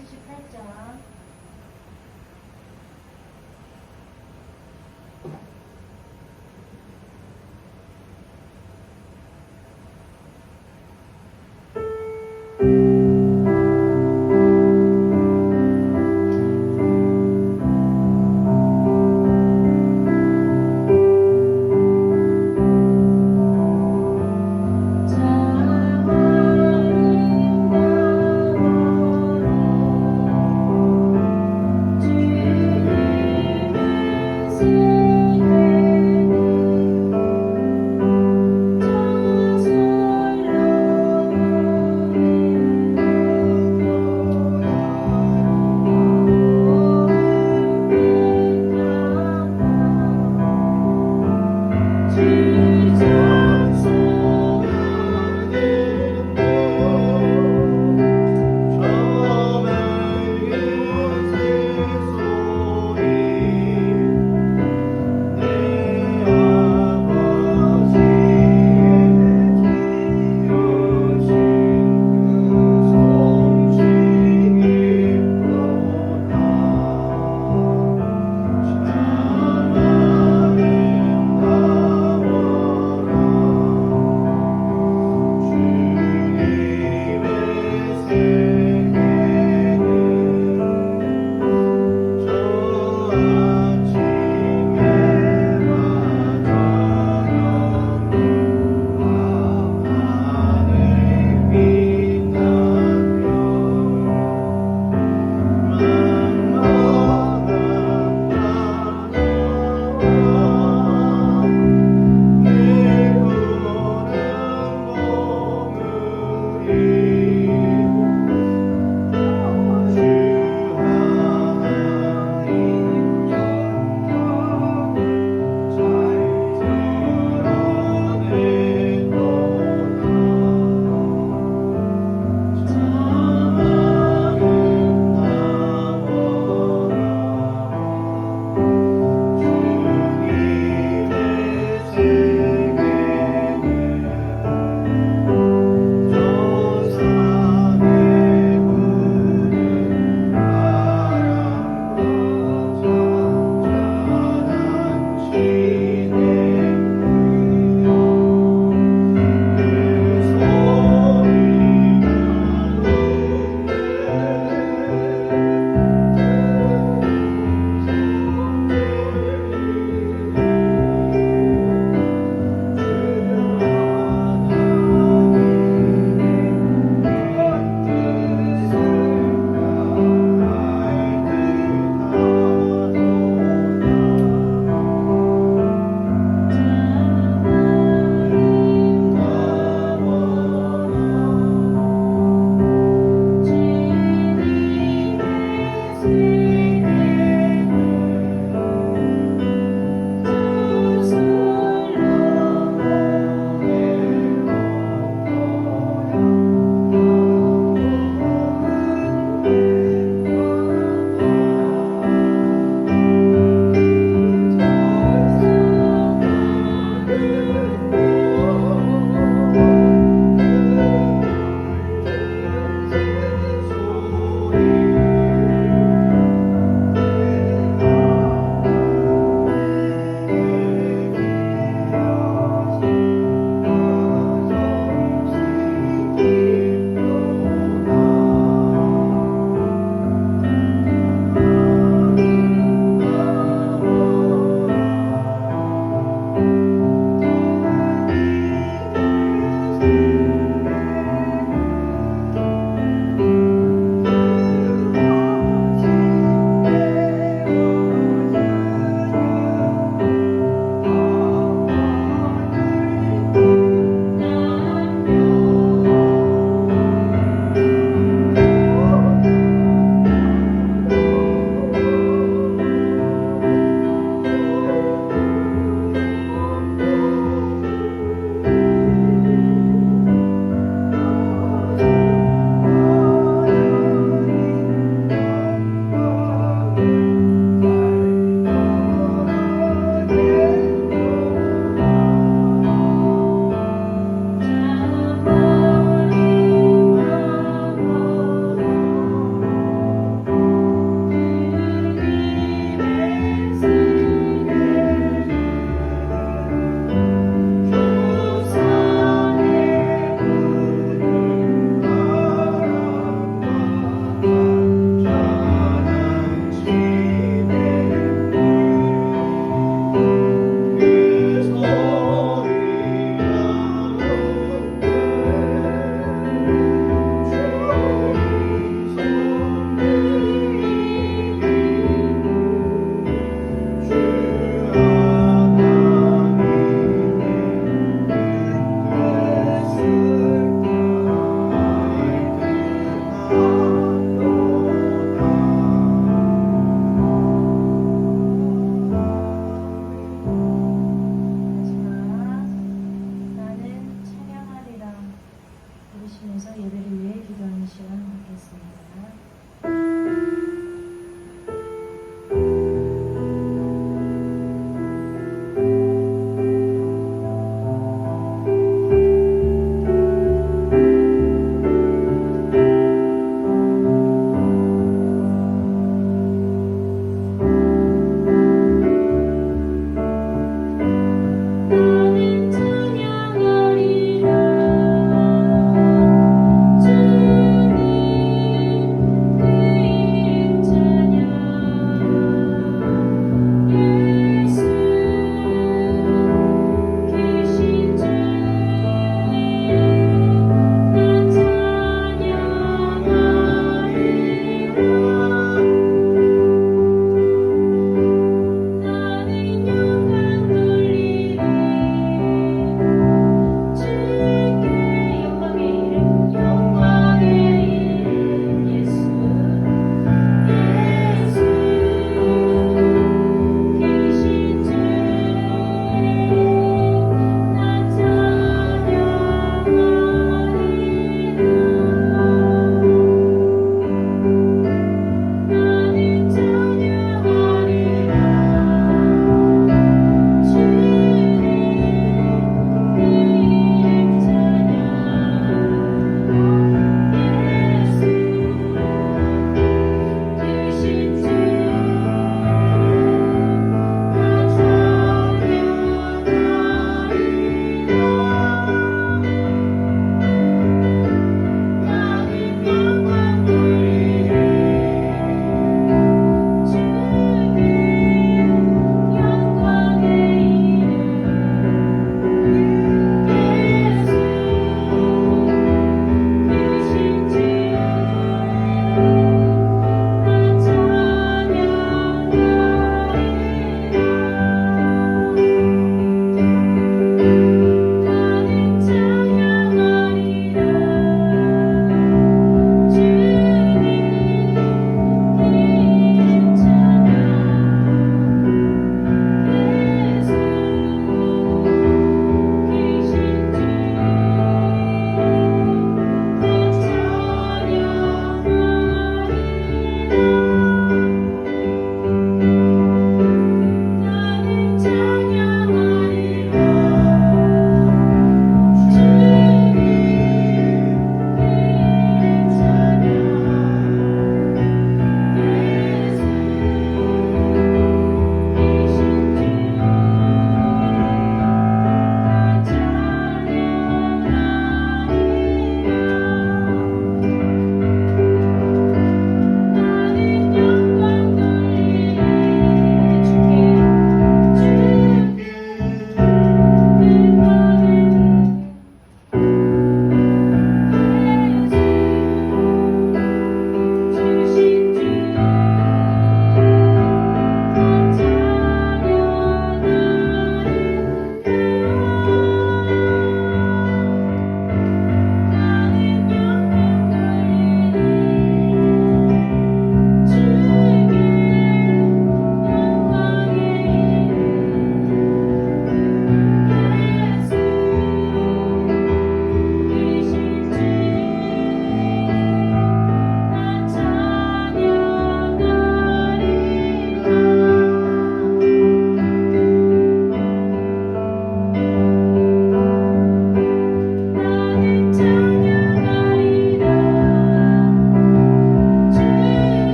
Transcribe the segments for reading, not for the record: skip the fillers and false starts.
478장. 자원인 나로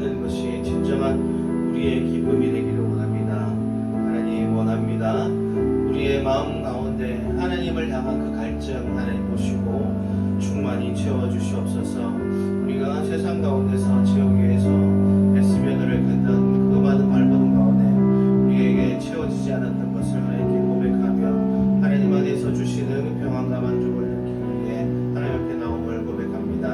얻는 것이 진정한 우리의 기쁨이 되기를 원합니다. 하나님 원합니다. 우리의 마음 가운데 하나님을 향한 그 갈증 하나님 보시고 충만히 채워주시옵소서. 우리가 세상 가운데서 채우기 위해서 애쓰며 노력했던 그 많은 발버둥 가운데 우리에게 채워지지 않았던 것을 하나님께 고백하며 하나님 안에서 주시는 평안과 만족을 느끼기 위해 하나님 앞에 나옴을 고백합니다.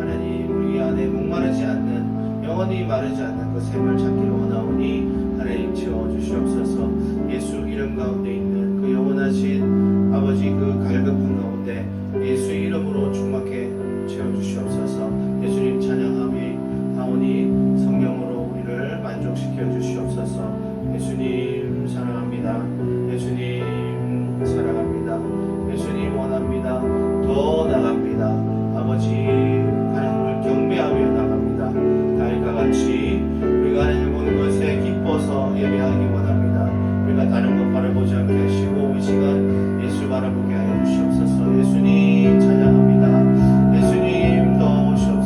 하나님 우리 안에 목마르지 않는 영원히 마르지 않는 그 샘을 찾기를 원하오니 하나님 채워주시옵소서. 예수 이름 가운데 있는 그 영원하신 아버지 그 갈급한 가운데 예수의 이름으로 충만케 채워주시옵소서. 예수님 찬양함이 하오니 성령으로 우리를 만족시켜 주시옵소서. 예수님 사랑합니다. 예수님 사랑합니다. 예수님 원합니다. 더 나갑니다. 아버지 하나님을 경배하며 나갑니다. 다윗과 같이 우리가 하나님을 보는 것에 기뻐서 예배하기 원합니다. 우리가 다른 것 바라보지 않게 하시고 이 시간 예수 바라보게 하여 주시옵소서. 예수님 찬양합니다. 예수님 더 오시옵소서.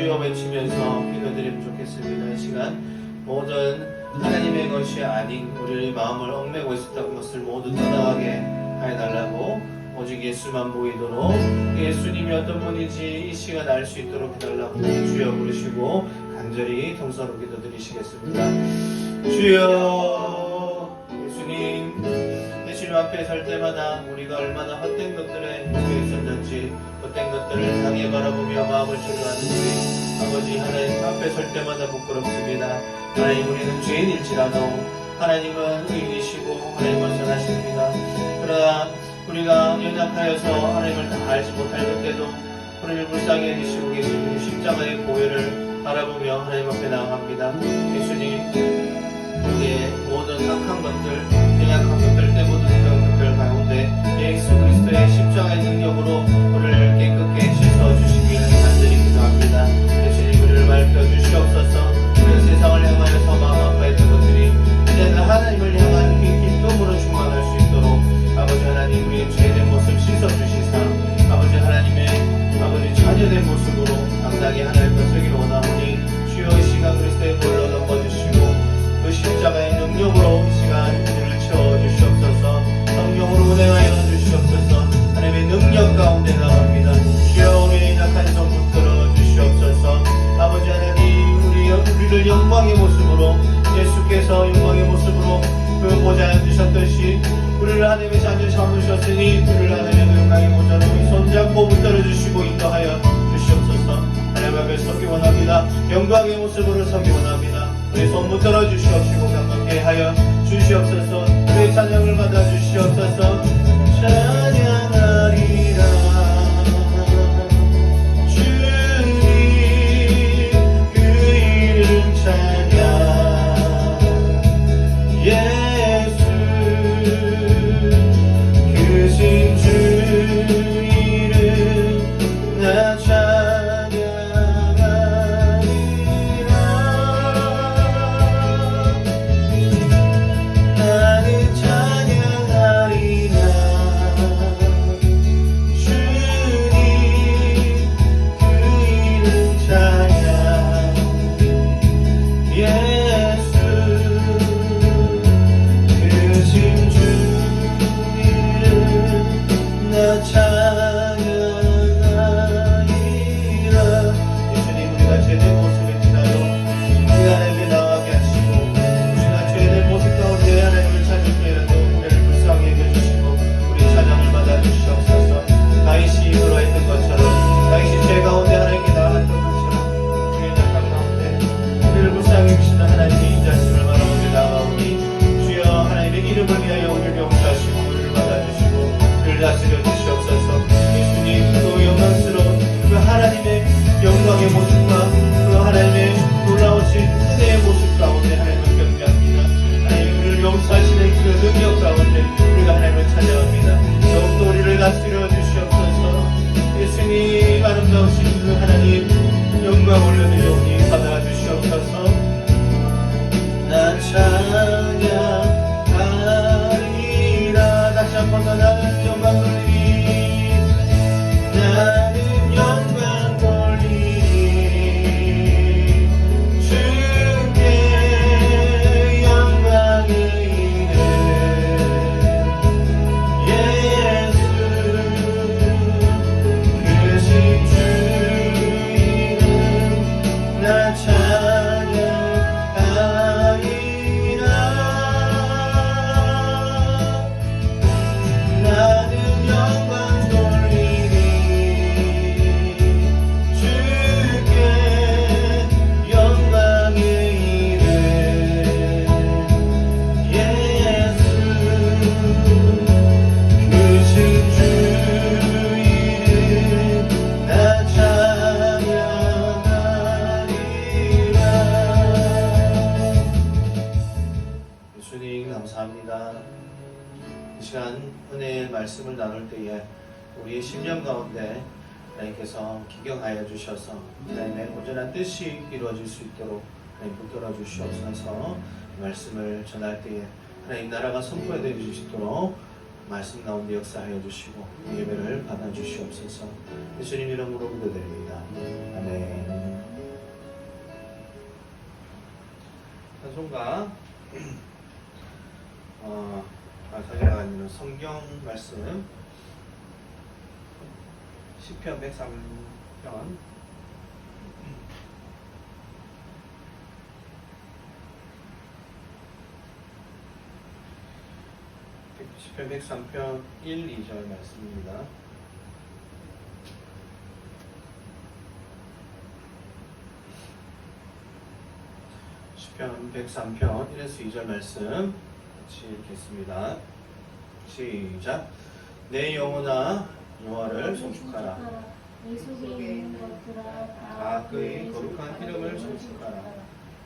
주여 외치면서 기도드리면 좋겠습니다. 이 시간 모든 하나님의 것이 아닌 우리의 마음을 얽매고 있었던 것을 모두 떠나가게 해달라고, 오직 예수만 보이도록 예수님이 어떤 분인지 이 시간 알 수 있도록 해달라고 주여 부르시고 간절히 통성으로 기도드리시겠습니다. 주여, 예수님 앞에 설 때마다 우리가 얼마나 헛된 것들에 휘둘려 있었는지, 헛된 것들을 향해 바라보며 마음을 주저하는지 아버지 하나님 앞에 설 때마다 부끄럽습니다. 하나님, 우리는 죄인일지라도 하나님은 의이시고 하나님은 선하십니다. 그러나 우리가 연약하여서 하나님을 다 알지 못할 그때도 우리를 불쌍히 여기시고 계시는 십자가의 보혈을 바라보며 하나님 앞에 나아갑니다. 예수님, 우리의 모든 악한 것들, 연약한 것들 때문에 그런 것들 가운데 예수 그리스도의 십자가의 능력으로 우리를 깨끗게 씻어주시기를 간절히 기도합니다. 예수님, 우리를 밝혀주시옵소서. 우리가 세상을 향하여서 마음 아파했던 것들이 이제는 하나님을 향한 기쁨으로 충만할 수 있도록 아버지 하나님, 우리의 죄된 모습 씻어주시사 아버지 하나님의 아버지 자녀된 모습으로 당당히 하나님과 서기를 원하오니 주여 이 시간 그리스도의 보혈로 덮어주시고 그 십자가의 능력으로 이 시간 우리를 채워주시옵소서. 성령으로 운행하여 주시옵소서. 하나님의 능력 가운데 나갑니다. 주여 우리의 약한 손 붙들어 주시옵소서. 아버지 하나님, 우리를 영광의 모습으로, 예수께서 영광의 모습으로 그 보좌에 앉으셨듯이 우리를 하나님의 자녀 삼으셨으니 우리를 하나님의 영광의 보좌로 손잡고 붙들어 주시고 인도하여 주시옵소서. 하나님 앞에 서기 원합니다. 영광의 모습으로 서기 원합니다. 우리 손 붙들어 주시옵시고 강건케 하여 주시옵소서. 우리의 찬양을 받아 주시옵소서. 찬양하리라 주님 그 이름 찬양, 예수 크신 주 이름 나 영광의 모습과 그 하나님의 놀라우신 은혜의 모습 가운데 하나님을 경배합니다. 하나님, 우리를 용서하시는 그 능력 가운데 우리가 하나님을 찬양합니다. 더욱더 우리를 다스려 주시옵소서. 예수님 아름다우신 그 하나님 영광 올려드리오니 받아 주시옵소서. 나 찬양하리라. 다시 한 번 더 나는 영광 돌리리. 나는 영광 돌리리. 주께 영광의 이름 예수 크신 주 이름 나 찬양하리라. 나는 영광 돌리리. 주께 영광의 이름 예수 크신 주 이름 나 찬양하리라. 예수님 감사합니다. 이 시간 은혜의 말씀을 나눌 때에 우리의 심령 가운데 하나님께서 기경하여 주셔서 하나님의 온전한 뜻이 이루어질 수 있도록 하나님 붙들어 주시옵소서. 말씀을 전할 때에 하나님 나라가 선포되어 주시도록 말씀 가운데 역사하여 주시고 예배를 받아 주시옵소서. 예수님 이름으로 기도드립니다. 아멘. 찬송가 찬송가가 아니라 성경 말씀 시편 103편 시편 103편 1, 2절 말씀입니다. 시편 103편 1에서 2절 말씀 같이 읽겠습니다. 시작. 내 영혼아 여호와를 송축하라. 네 속에 있는 것들아 다 그의 거룩한 이름을 송축하라.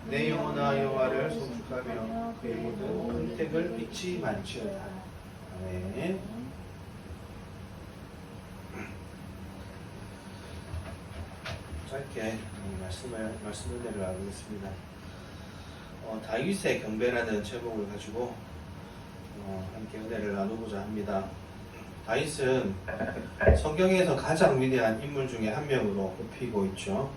내 영혼아 여호와를 송축하며 그의 모든 은택을 잊지 말지어다. 아멘. 짧게 말씀을 내려가겠습니다. 다윗의 경배라는 제목을 가지고 함께 은혜를 나누고자 합니다. 다윗은 성경에서 가장 위대한 인물 중에 한 명으로 꼽히고 있죠.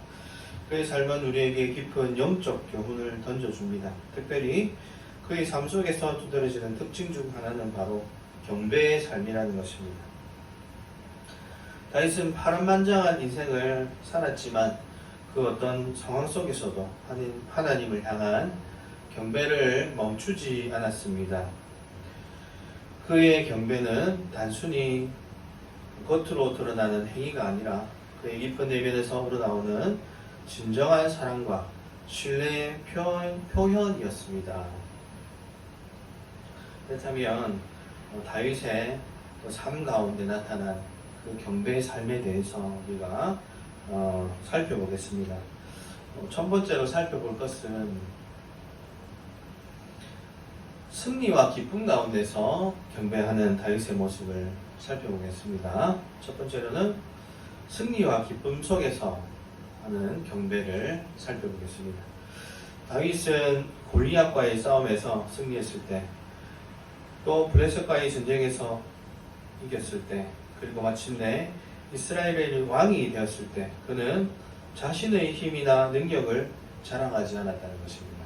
그의 삶은 우리에게 깊은 영적 교훈을 던져줍니다. 특별히 그의 삶 속에서 두드러지는 특징 중 하나는 바로 경배의 삶이라는 것입니다. 다윗은 파란만장한 인생을 살았지만 그 어떤 상황 속에서도 하나님을 향한 경배를 멈추지 않았습니다. 그의 경배는 단순히 겉으로 드러나는 행위가 아니라 그의 깊은 내면에서 우러나오는 진정한 사랑과 신뢰의 표현이었습니다. 그렇다면 다윗의 삶 가운데 나타난 그 경배의 삶에 대해서 우리가 살펴보겠습니다. 첫 번째로 살펴볼 것은 승리와 기쁨 가운데서 경배하는 다윗의 모습을 살펴보겠습니다. 첫 번째로는 승리와 기쁨 속에서 하는 경배를 살펴보겠습니다. 다윗은 골리앗과의 싸움에서 승리했을 때, 또 블레셋과의 전쟁에서 이겼을 때, 그리고 마침내 이스라엘의 왕이 되었을 때 그는 자신의 힘이나 능력을 자랑하지 않았다는 것입니다.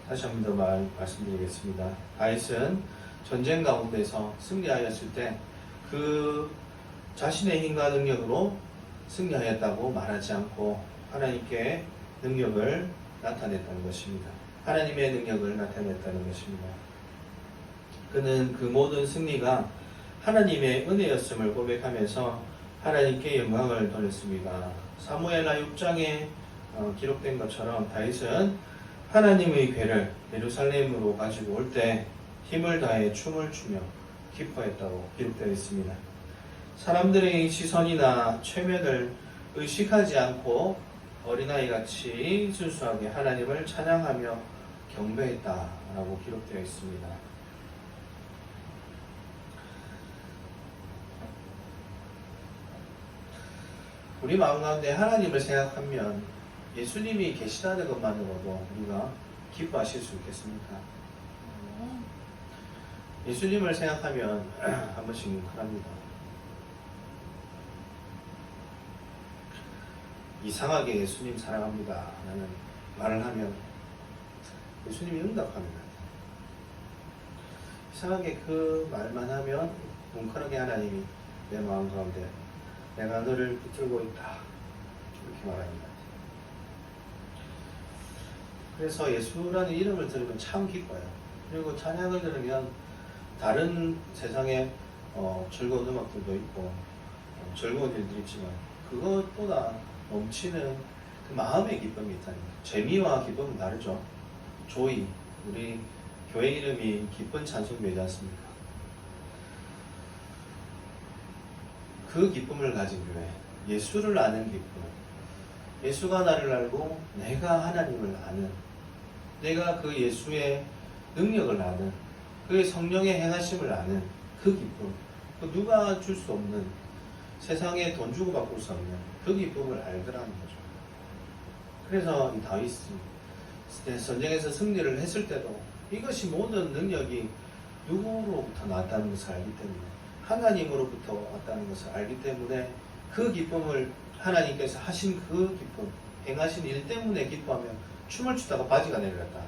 다시 한 번 더 말씀드리겠습니다. 다윗은 전쟁 가운데서 승리하였을 때 그 자신의 힘과 능력으로 승리하였다고 말하지 않고 하나님께 능력을 나타냈다는 것입니다. 하나님의 능력을 나타냈다는 것입니다. 그는 그 모든 승리가 하나님의 은혜였음을 고백하면서 하나님께 영광을 돌렸습니다. 사무엘하 6장에 기록된 것처럼 다윗은 하나님의 궤를 예루살렘으로 가지고 올 때 힘을 다해 춤을 추며 기뻐했다고 기록되어 있습니다. 사람들의 시선이나 최면을 의식하지 않고 어린아이같이 순수하게 하나님을 찬양하며 경배했다라고 기록되어 있습니다. 우리 마음 가운데 하나님을 생각하면 예수님이 계시다는 것만으로도 우리가 기뻐하실 수 있겠습니까? 예수님을 생각하면 한 번씩 뭉클합니다. 이상하게 예수님 사랑합니다 라는 말을 하면 예수님이 응답합니다. 이상하게 그 말만 하면 뭉클하게 하나님이 내 마음 가운데 내가 너를 붙들고 있다 이렇게 말합니다. 그래서 예수라는 이름을 들으면 참 기뻐요. 그리고 찬양을 들으면 다른 세상에 즐거운 음악들도 있고 즐거운 일들이 있지만 그것보다 넘치는 그 마음의 기쁨이 있다는 거예요. 재미와 기쁨은 다르죠. 조이, 우리 교회 이름이 기쁜 찬송교회지 않습니까? 그 기쁨을 가진 교회, 예수를 아는 기쁨, 예수가 나를 알고 내가 하나님을 아는, 내가 그 예수의 능력을 아는, 그의 성령의 행하심을 아는 그 기쁨, 그 누가 줄 수 없는, 세상에 돈 주고 바꿀 수 없는 그 기쁨을 알더라는 거죠. 그래서 이 다윗이 전쟁에서 승리를 했을 때도 이것이 모든 능력이 누구로부터 나왔다는 것을 알기 때문에, 하나님으로부터 왔다는 것을 알기 때문에 그 기쁨을 하나님께서 하신 그 기쁨, 행하신 일 때문에 기뻐하며 춤을 추다가 바지가 내려갔다.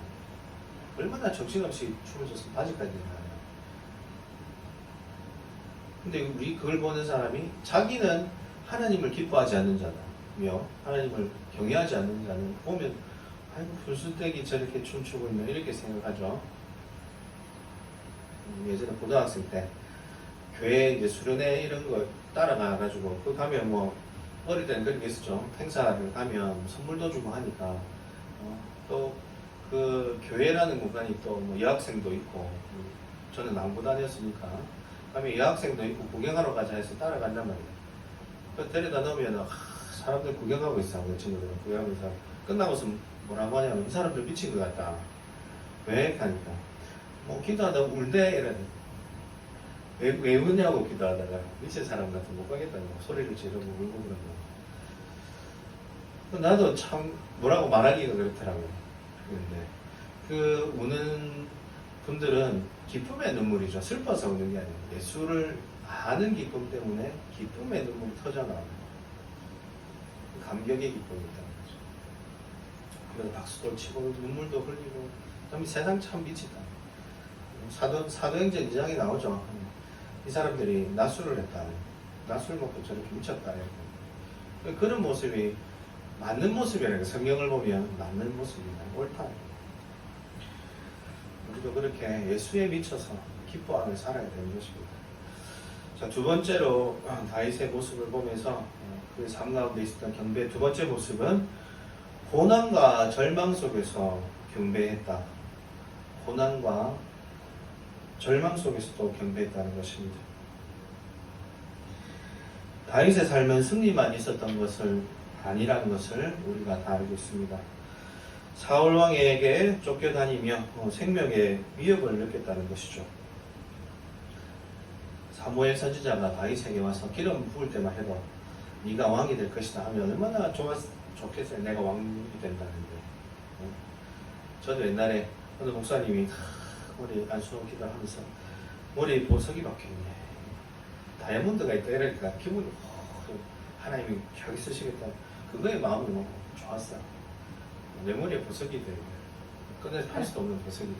얼마나 정신없이 춤을 췄으면 바지까지 내려가요. 근데 우리 그걸 보는 사람이 자기는 하나님을 기뻐하지 않는 자며 하나님을 경외하지 않는 자는 보면 아이고 불순대기 저렇게 춤추고 있네 이렇게 생각하죠. 예전에 고등학생 때 교회 이제 수련회 이런 거 따라가가지고 그 가면 뭐 어릴 때는 그런 게 있었죠. 행사를 가면 선물도 주고 하니까 또 그 교회라는 공간이 또 뭐 여학생도 있고 저는 남고 다녔으니까 가면 여학생도 있고 구경하러 가자 해서 따라간단 말이에요. 그 데려다 놓으면 사람들 구경하고 있어. 그 친구들은 구경하고 있어. 끝나고서 뭐라고 하냐면 이 사람들 미친 것 같다. 왜? 하니까 뭐 기도하다 울대 이러니 왜 우냐고 기도하다가 미친 사람 같은 못 가겠다고 소리를 지르고 울고 그러고 나도 참 뭐라고 말하기가 그렇더라고요. 그런데 그 우는 분들은 기쁨의 눈물이죠. 슬퍼서 우는 게 아니고 예수를 아는 기쁨 때문에 기쁨의 눈물이 터져나오는 감격의 기쁨이 있다는 거죠. 그래서 박수도 치고 눈물도 흘리고 참 세상 참 미치다. 사도행전 2장에 나오죠. 이 사람들이 낮술을 했다. 낮술 먹고 저렇게 미쳤다. 그런 모습이 맞는 모습이라는 거 성경을 보면 맞는 모습이다. 옳다. 우리도 그렇게 예수에 미쳐서 기뻐하며 살아야 되는 것입니다. 자, 두 번째로 다윗의 모습을 보면서 그의 삶 가운데 있었던 경배의 두 번째 모습은 고난과 절망 속에서 경배했다. 고난과 절망 속에서도 경배했다는 것입니다. 다윗의 삶은 승리만 있었던 것을 아니라는 것을 우리가 다 알고 있습니다. 사울 왕에게 쫓겨다니며 생명의 위협을 느꼈다는 것이죠. 사무엘 선지자가 다윗에게 와서 기름 부을 때만 해도 네가 왕이 될 것이다 하면 얼마나 좋겠어요. 내가 왕이 된다는데. 저도 옛날에 어느 목사님이 머리 안수 기도를 하면서 머리에 보석이 박혀있네. 다이아몬드가 있다 이러니까 기분이 하나님이 저기 쓰시겠다. 그거에 마음이 너무 좋았어요. 내 머리에 보석이 돼. 끝내서 팔 수도 없는 보석이 돼.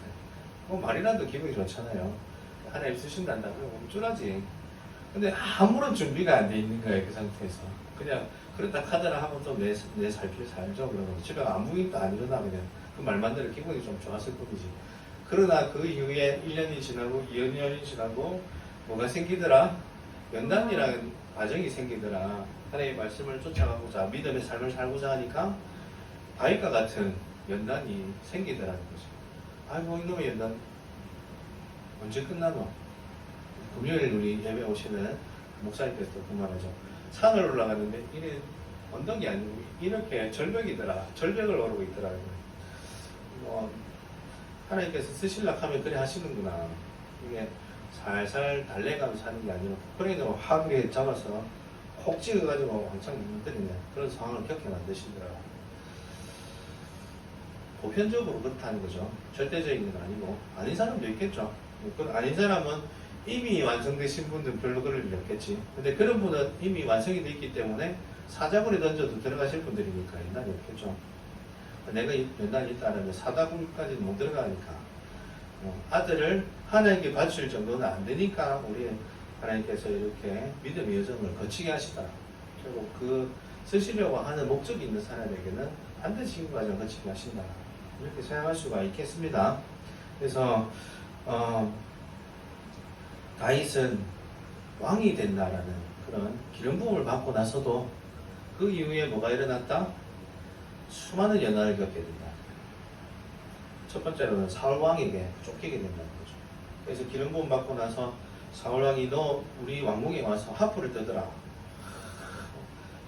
뭐 말이라도 기분이 좋잖아요. 하나님 쓰신단다. 그러면 쫄하지. 근데 아무런 준비가 안 돼 있는 거예요. 그 상태에서. 그냥 그렇다 카드라 하고 또 내 살길 살죠. 그러면 집에 아무 일도 안 일어나면 그 말만 들어 기분이 좀 좋았을 뿐이지. 그러나 그 이후에 1년이 지나고 2년이 지나고 뭐가 생기더라? 연단이라는 과정이 생기더라. 하나님의 말씀을 쫓아가고자 믿음의 삶을 살고자 하니까 다윗과 같은 연단이 생기더라는 거죠. 아이고 이놈의 연단 언제 끝나노? 금요일 우리 예배 오시는 목사님께서 그 말하죠. 산을 올라가는데 이게 언덕이 아니고 이렇게 절벽이더라. 절벽을 오르고 있더라고요. 하나님께서 쓰실락 하면 그래 하시는구나. 이게 살살 달래가면서 사는 게 아니라 포크레인으로 확 잡아서 콕 찍어가지고 왕창 문드리는 그런 상황을 겪게 만드시더라고요. 보편적으로 그렇다는 거죠. 절대적인 건 아니고 아닌 사람도 있겠죠. 아닌 사람은 이미 완성되신 분들은 별로 그럴 일 없겠지. 근데 그런 분은 이미 완성이 되어 있기 때문에 사자굴에 던져도 들어가실 분들이니까 연단이 없겠죠. 내가 연단이 있다면 사다굴까지는 못 들어가니까 아들을 하나님께 바칠 정도는 안 되니까 우리 하나님께서 이렇게 믿음의 여정을 거치게 하시다. 결국 그 쓰시려고 하는 목적이 있는 사람에게는 반드시 그 과정을 거치게 하신다. 이렇게 생각할 수가 있겠습니다. 그래서 다윗은 왕이 된다라는 그런 기름 부음을 받고 나서도 그 이후에 뭐가 일어났다? 수많은 연단을 겪게 된다. 첫 번째로는 사울 왕에게 쫓기게 된다는 거죠. 그래서 기름 부음 받고 나서 사울 왕이 너 우리 왕궁에 와서 하프를 뜨더라.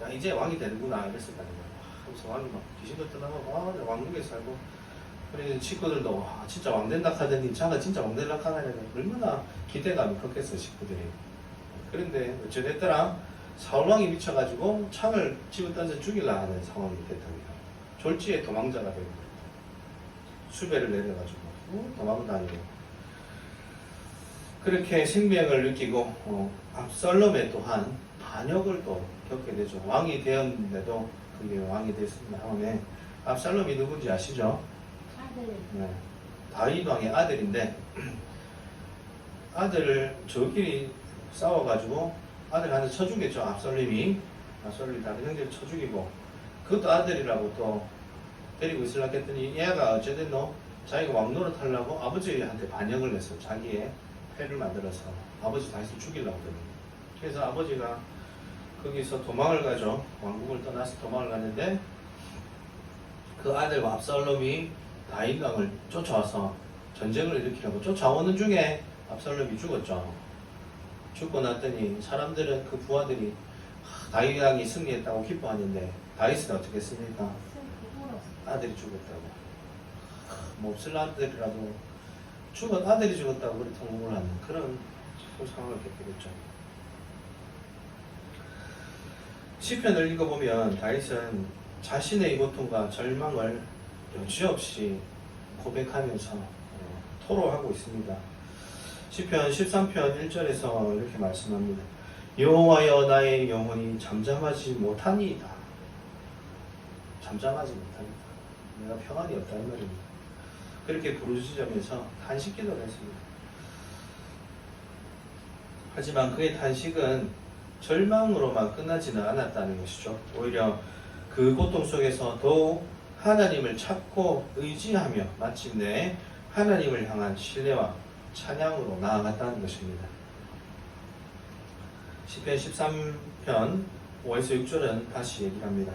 야 이제 왕이 되는구나 이랬을 거 아니에요. 그래서 왕이 막 귀신도 떠나고 왕궁에 살고 그래서 식구들도 진짜 왕 된다 하더니 자가 진짜 왕 된다 하더니 얼마나 기대감이 컸겠어 식구들이. 그런데 어찌됐더라 사울왕이 미쳐가지고 창을 집어 던져 죽이려 하는 상황이 됐답니다. 졸지에 도망자가 되고 수배를 내려가지고 도망을 다니고 그렇게 생명을 느끼고 압살롬에 또한 반역을 또 겪게 되죠. 왕이 되었는데도 그게 왕이 됐습니다. 다음에 압살롬이 누군지 아시죠? 아들. 네. 다윗 왕의 아들인데 아들을 저끼리 싸워가지고 아들한테 쳐 죽였죠. 압살롬이 다른 형제를 쳐 죽이고 그것도 아들이라고 또 데리고 있으려고 했더니 얘가 어쨌든 자기가 왕 노릇하려고 아버지한테 반역을 했어. 자기의 패를 만들어서 아버지 다윗을 죽이려고 하더니 그래서 아버지가 거기서 도망을 가죠. 왕국을 떠나서 도망을 가는데 그 아들과 압살롬이 다윗 왕을 쫓아와서 전쟁을 일으키려고 쫓아오는 중에 압살롬이 죽었죠. 죽고 났더니 사람들은 그 부하들이 다윗 왕이 승리했다고 기뻐하는데 다윗은 어떻게 했습니까? 아들이 죽었다고. 몹쓸 아들이라도 아들이 죽었다고 그렇게 통곡을 하는 그런 상황을 겪게 됐죠. 시편을 읽어보면 다윗은 자신의 고통과 절망을 여지없이 고백하면서 토로하고 있습니다. 시편 13편 1절에서 이렇게 말씀합니다. 여호와여 나의 영혼이 잠잠하지 못하니이다. 잠잠하지 못하니이다. 내가 평안이 없다는 말입니다. 그렇게 부르짖으면서 탄식 기도를 했습니다. 하지만 그의 탄식은 절망으로만 끝나지는 않았다는 것이죠. 오히려 그 고통 속에서 더욱 하나님을 찾고 의지하며 마침내 하나님을 향한 신뢰와 찬양으로 나아갔다는 것입니다. 시편 13편 5에서 6절은 다시 얘기합니다.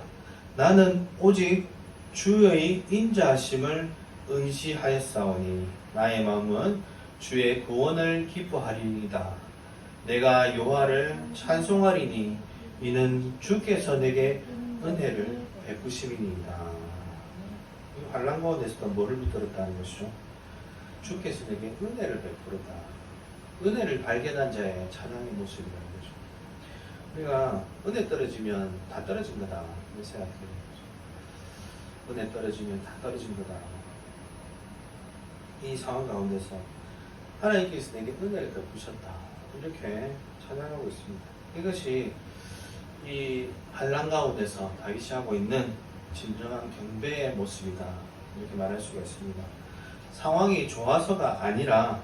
나는 오직 주의 인자하심을 의지하였사오니 나의 마음은 주의 구원을 기뻐하리이다. 내가 여호와를 찬송하리니 이는 주께서 내게 은혜를 베푸심이니이다. 이 환난 가운데서도 뭐를 붙들었다는 것이죠? 주께서 내게 은혜를 베풀었다. 은혜를 발견한 자의 찬양의 모습이라는 거죠. 우리가 은혜 떨어지면 다 떨어진 거다. 이렇게 생각해요. 은혜 떨어지면 다 떨어진 거다. 이 상황 가운데서 하나님께서 내게 은혜를 베푸셨다. 이렇게 찬양하고 있습니다. 이것이 이 환난 가운데서 다윗이 하고 있는 진정한 경배의 모습이다. 이렇게 말할 수가 있습니다. 상황이 좋아서가 아니라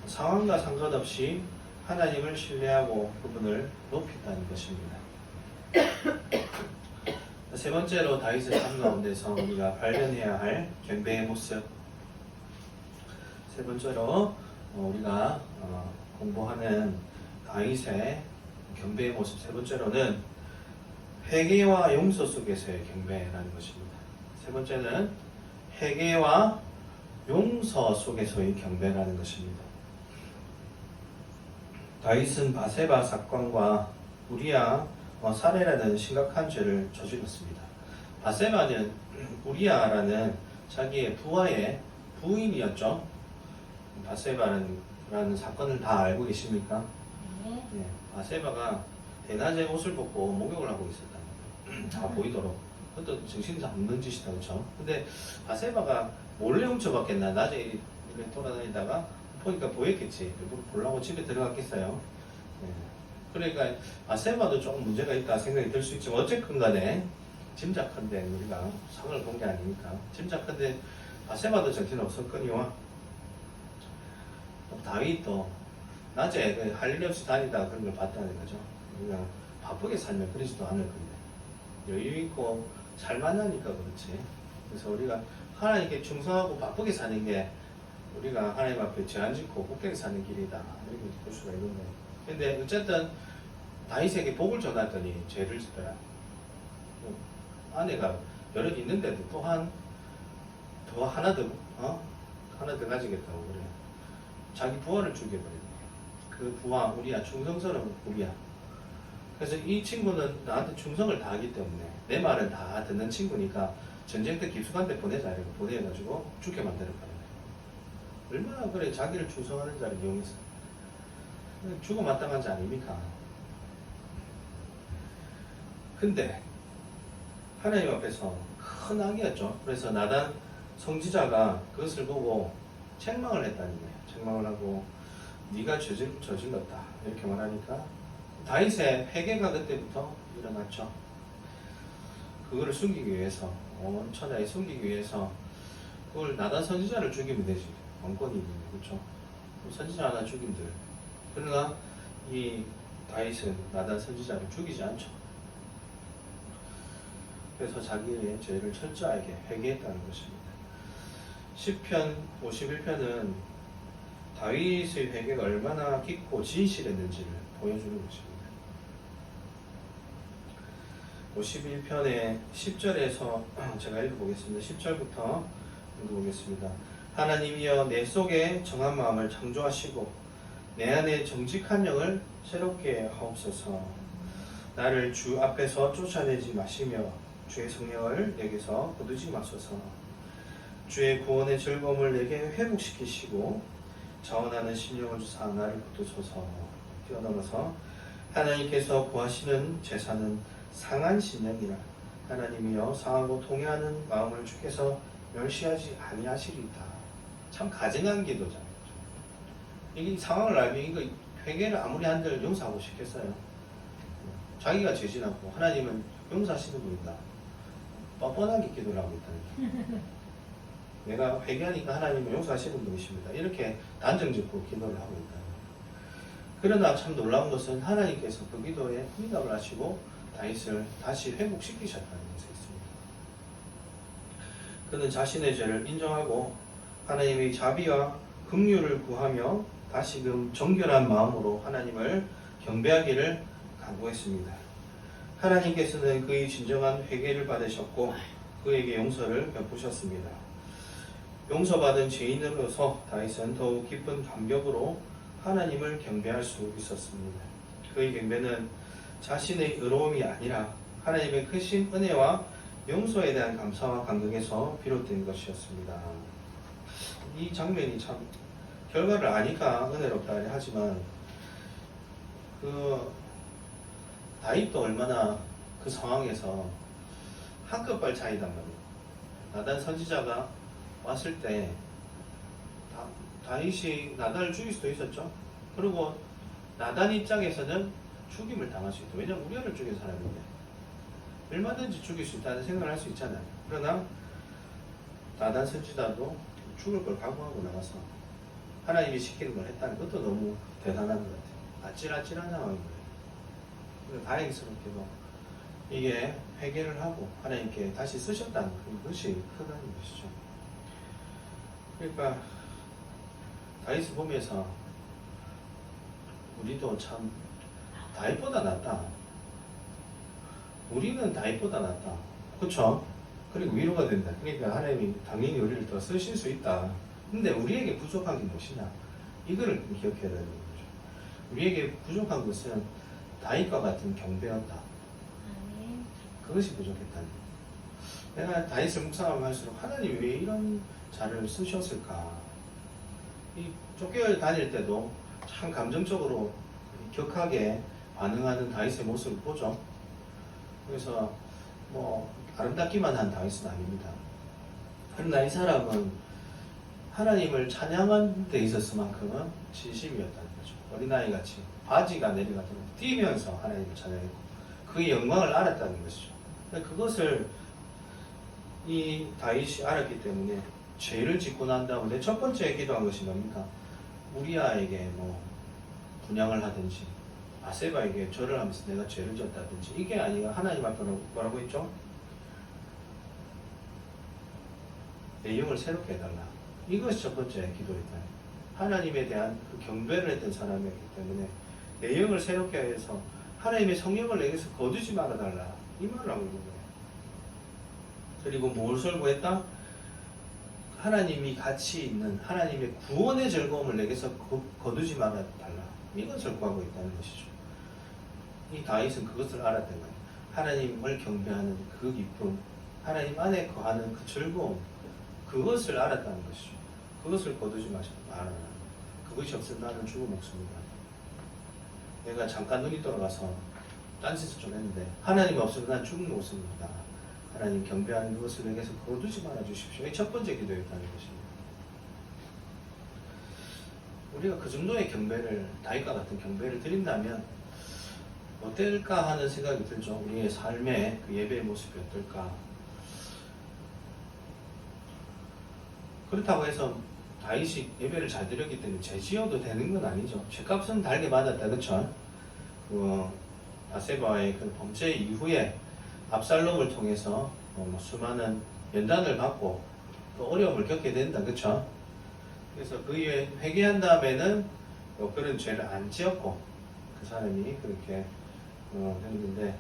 상황과 상관없이 하나님을 신뢰하고 그분을 높인다는 것입니다. 세 번째로 다윗의 삶 가운데서 우리가 발견해야 할 경배의 모습. 세 번째로 우리가 공부하는 다윗의 경배의 모습. 세 번째로는 회개와 용서 속에서의 경배라는 것입니다. 세 번째는 회개와 용서 속에서의 경배라는 것입니다. 다윗은 바세바 사건과 우리야 살해라는 심각한 죄를 저질렀습니다. 바세바는 우리야라는 자기의 부하의 부인이었죠. 바세바라는 사건을 다 알고 계십니까? 네. 바세바가 대낮에 옷을 벗고 목욕을 하고 있었답니다. 다 보이도록. 그것도 정신이 없는 짓이다, 그렇죠? 근데 바세바가 몰래 훔쳐봤겠나? 낮에 이렇게 돌아다니다가 보니까 보였겠지. 일부러 보려고 집에 들어갔겠어요. 네. 그러니까 바세바도 조금 문제가 있다 생각이 들 수 있지만 어쨌든 간에 짐작컨대 우리가 상을 본 게 아니니까 짐작컨대 바세바도 정신 없었거니와 다윗도 낮에 할 일 없이 다니다 그런 걸 봤다는 거죠. 우리가 바쁘게 살면 그러지도 않을 건데 여유 있고 살만하니까 그렇지. 그래서 우리가 하나님께 충성하고 바쁘게 사는 게 우리가 하나님 앞에 죄 안 짓고 복되게 사는 길이다 이렇게 볼 수가 있는 거예요. 근데 어쨌든 다윗에게 복을 전했더니 죄를 짓더라. 아내가 여럿 있는데도 또한 더 하나 더 가지겠다고 그래. 자기 부하를 죽여버리는 거야. 그 부하 우리야 충성스러운 우리야. 그래서 이 친구는 나한테 충성을 다하기 때문에 내 말은 다 듣는 친구니까 전쟁 때 깊숙한 데 보내자 이렇게 보내가지고 죽게 만들었거든요. 얼마나 그래 자기를 충성하는 자를 이용해서 죽어 마땅한 자 아닙니까? 근데 하나님 앞에서 큰 악이었죠. 그래서 나단 성지자가 그것을 보고 책망을 했다는 거예요. 책망을 하고 네가 저질렀다 이렇게 말하니까 다윗의 회개가 그때부터 일어났죠. 그거를 숨기기 위해서, 천하에 숨기기 위해서 그걸 나단 선지자를 죽이면 되지. 왕권이 있는데, 그렇죠? 선지자 하나 죽인들. 그러나 이 다윗은 나단 선지자를 죽이지 않죠. 그래서 자기의 죄를 철저하게 회개했다는 것입니다. 시편 51편은 다윗의 회개가 얼마나 깊고 진실했는지를 보여주는 것입니다. 51편의 10절에서 제가 읽어보겠습니다. 10절부터 읽어보겠습니다. 하나님이여 내 속에 정한 마음을 창조하시고 내 안에 정직한 영을 새롭게 하옵소서. 나를 주 앞에서 쫓아내지 마시며 주의 성령을 내게서 거두지 마소서. 주의 구원의 즐거움을 내게 회복시키시고 자원하는 심령을 주사 나를 붙드소서. 뛰어넘어서 하나님께서 구하시는 제사는 상한 심령이라. 하나님이여 상하고 통회하는 마음을 주께서 멸시하지 아니하시리이다. 참 가증한 기도잖아요. 이 상황을 알면 이거 회개를 아무리 한들 용서하고 싶겠어요. 자기가 죄진하고 하나님은 용서하시는 분이다. 뻔뻔하게 기도를 하고 있다니까. 내가 회개하니까 하나님은 용서하시는 분이십니다. 이렇게 단정짓고 기도를 하고 있다. 그러나 참 놀라운 것은 하나님께서 그 기도에 응답을 하시고 다윗을 다시 회복시키셨다는 것에 있습니다. 그는 자신의 죄를 인정하고 하나님의 자비와 긍휼을 구하며 다시금 정결한 마음으로 하나님을 경배하기를 간구했습니다. 하나님께서는 그의 진정한 회개를 받으셨고 그에게 용서를 베푸셨습니다. 용서받은 죄인으로서 다윗은 더욱 깊은 감격으로 하나님을 경배할 수 있었습니다. 그의 경배는 자신의 의로움이 아니라 하나님의 크신 은혜와 용서에 대한 감사와 감격에서 비롯된 것이었습니다. 이 장면이 참 결과를 아니까 은혜롭다 하지만 그 다윗도 얼마나 그 상황에서 한끗발 차이단 말이에요. 나단 선지자가 왔을 때 다윗이 나단을 죽일 수도 있었죠. 그리고 나단 입장에서는 죽임을 당할 수 있다. 왜냐하면 우리아를 죽인 사람인데 얼마든지 죽일 수 있다는 생각을 할 수 있잖아요. 그러나 나단 선지자도 죽을 걸 각오하고 나가서 하나님이 시키는 걸 했다는 것도 너무 대단한 것 같아요. 아찔아찔한 상황인 거예요. 다행스럽게도 이게 회개를 하고 하나님께 다시 쓰셨다는 것이 크다는 것이죠. 그러니까 다윗을 보면서 우리도 참 다윗보다 낫다. 우리는 다윗보다 낫다. 그렇죠? 그리고 위로가 된다. 그러니까 하나님이 당연히 우리를 더 쓰실 수 있다. 근데 우리에게 부족한 게 무엇이냐? 이거를 기억해야 되는 거죠. 우리에게 부족한 것은 다윗과 같은 경배였다. 그것이 부족했다는 거예요. 내가 다윗을 묵상하면 할수록 하나님이 왜 이런 자를 쓰셨을까? 이 쫓겨 다닐 때도 참 감정적으로 격하게 반응하는 다윗의 모습을 보죠. 그래서 뭐 아름답기만 한 다윗은 아닙니다. 그러나 이 사람은 하나님을 찬양한 데 있었을만큼은 진심이었다는 거죠. 어린아이같이 바지가 내려가도록 뛰면서 하나님을 찬양했고 그의 영광을 알았다는 것이죠. 그것을 이 다윗이 알았기 때문에 죄를 짓고 난 다음에 첫 번째 기도한 것이 뭡니까? 우리아에게 뭐 분양을 하든지 바세바에게 절을 하면서 내가 죄를 졌다든지 이게 아니라 하나님 앞에 뭐라고 했죠? 내 영을 새롭게 해달라. 이것이 첫 번째 기도였다. 하나님에 대한 그 경배를 했던 사람이었기 때문에 내 영을 새롭게 해서 하나님의 성령을 내게서 거두지 말아달라. 이 말을 하고 있는 거예요. 그리고 무엇을 구했다? 하나님이 같이 있는 하나님의 구원의 즐거움을 내게서 거두지 말아달라. 이것을 구하고 있다는 것이죠. 이 다윗은 그것을 알았던 거예요. 하나님을 경배하는 그 기쁨, 하나님 안에 거하는 그 즐거움, 그것을 알았다는 것이죠. 그것을 거두지 말아라. 그것이 없으면 나는 죽어 먹습니다. 내가 잠깐 눈이 돌아가서 딴짓을 좀 했는데 하나님 없으면 난 죽은 모습입니다. 하나님 경배하는 그것을 내게서 거두지 말아 주십시오. 이 첫 번째 기도였다는 것입니다. 우리가 그 정도의 경배를 다윗과 같은 경배를 드린다면 어떨까 하는 생각이 들죠. 우리의 삶의 그 예배의 모습이 어떨까. 그렇다고 해서 다윗이 예배를 잘 드렸기 때문에 죄지어도 되는 건 아니죠. 죄값은 달게 받았다, 그쵸? 바세바의 그 범죄 이후에 압살롬을 통해서 수많은 연단을 받고 또 어려움을 겪게 된다, 그쵸? 그래서 그 이후에 회개한 다음에는 그런 죄를 안 지었고 그 사람이 그렇게 했는데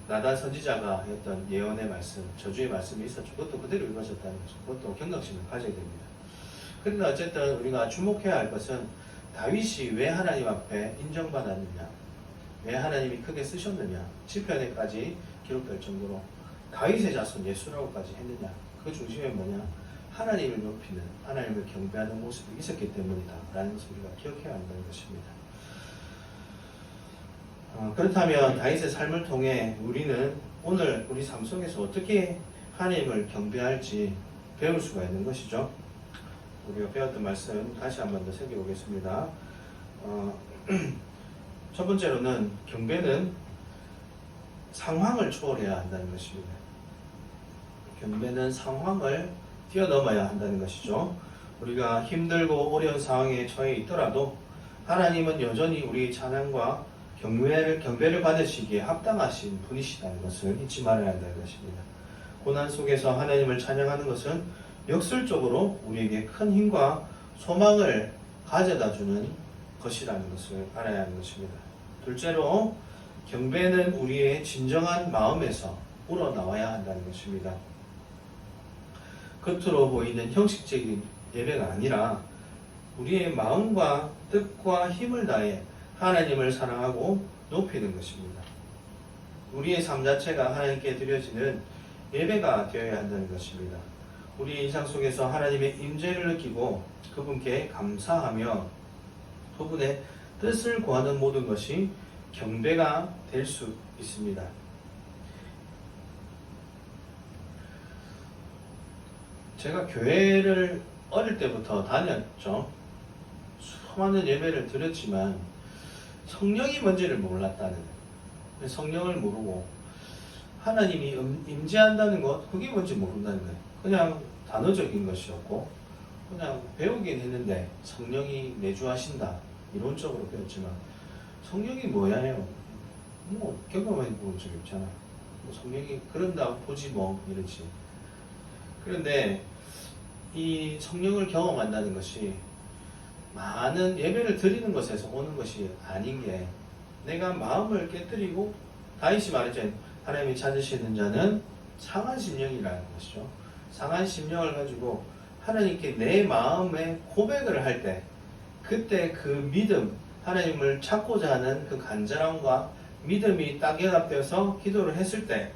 나단 선지자가 했던 예언의 말씀, 저주의 말씀이 있었죠. 그것도 그대로 이루어졌다는 거죠. 그것도 경각심을 가져야 됩니다. 그러나 어쨌든 우리가 주목해야 할 것은 다윗이 왜 하나님 앞에 인정받았느냐, 왜 하나님이 크게 쓰셨느냐, 시편에까지 기록될 정도로 다윗의 자손 예수라고까지 했느냐, 그 중심에 뭐냐, 하나님을 높이는, 하나님을 경배하는 모습이 있었기 때문이다 라는 것을 우리가 기억해야 한다는 것입니다. 그렇다면 다윗의 삶을 통해 우리는 오늘 우리 삶 속에서 어떻게 하나님을 경배할지 배울 수가 있는 것이죠. 우리가 배웠던 말씀 다시 한 번 더 새겨보겠습니다. 첫 번째로는 경배는 상황을 초월해야 한다는 것입니다. 경배는 상황을 뛰어넘어야 한다는 것이죠. 우리가 힘들고 어려운 상황에 처해 있더라도 하나님은 여전히 우리 찬양과 경배를 받으시기에 합당하신 분이시다는 것을 잊지 말아야 한다는 것입니다. 고난 속에서 하나님을 찬양하는 것은 역설적으로 우리에게 큰 힘과 소망을 가져다 주는 것이라는 것을 알아야 하는 것입니다. 둘째로 경배는 우리의 진정한 마음에서 우러나와야 한다는 것입니다. 겉으로 보이는 형식적인 예배가 아니라 우리의 마음과 뜻과 힘을 다해 하나님을 사랑하고 높이는 것입니다. 우리의 삶 자체가 하나님께 드려지는 예배가 되어야 한다는 것입니다. 우리의 일상 속에서 하나님의 임재를 느끼고 그분께 감사하며 그분의 뜻을 구하는 모든 것이 경배가 될 수 있습니다. 제가 교회를 어릴 때부터 다녔죠. 수많은 예배를 드렸지만 성령이 뭔지를 몰랐다는 거예요. 성령을 모르고 하나님이 임재한다는 것, 그게 뭔지 모른다는 거예요. 그냥 단어적인 것이었고 그냥 배우긴 했는데 성령이 내주하신다 이론적으로 배웠지만 성령이 뭐야 해요. 뭐 경험해 본 적이 없잖아. 뭐 성령이 그런다 보지 뭐 이러지. 그런데 이 성령을 경험한다는 것이 많은 예배를 드리는 것에서 오는 것이 아닌 게 내가 마음을 깨뜨리고 다윗이 말했죠. 하나님이 찾으시는 자는 상한 심령이라는 것이죠. 상한 심령을 가지고 하나님께 내 마음의 고백을 할 때 그때 그 믿음, 하나님을 찾고자 하는 그 간절함과 믿음이 딱 연합되어서 기도를 했을 때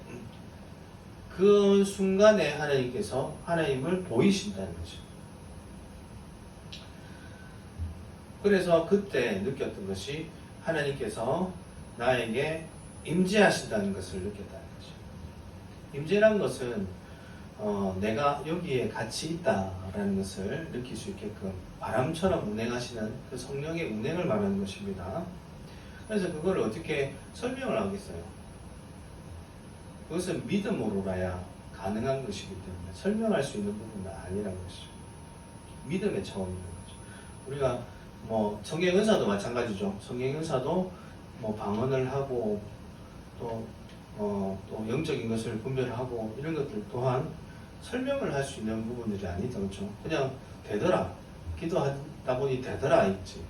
그 순간에 하나님께서 하나님을 보이신다는 거죠. 그래서 그때 느꼈던 것이 하나님께서 나에게 임재하신다는 것을 느꼈다는 거죠. 임재란 것은 내가 여기에 같이 있다라는 것을 느낄 수 있게끔 바람처럼 운행하시는 그 성령의 운행을 말하는 것입니다. 그래서 그걸 어떻게 설명을 하겠어요? 그것은 믿음으로라야 가능한 것이기 때문에 설명할 수 있는 부분은 아니라는 것이죠. 믿음의 차원인 거죠. 우리가 뭐 성경 은사도 마찬가지죠. 성경 은사도 뭐 방언을 하고 또 영적인 것을 분별하고 이런 것들 또한 설명을 할 수 있는 부분들이 아니다, 그렇죠? 그냥 되더라. 기도하다 보니 되더라 있지.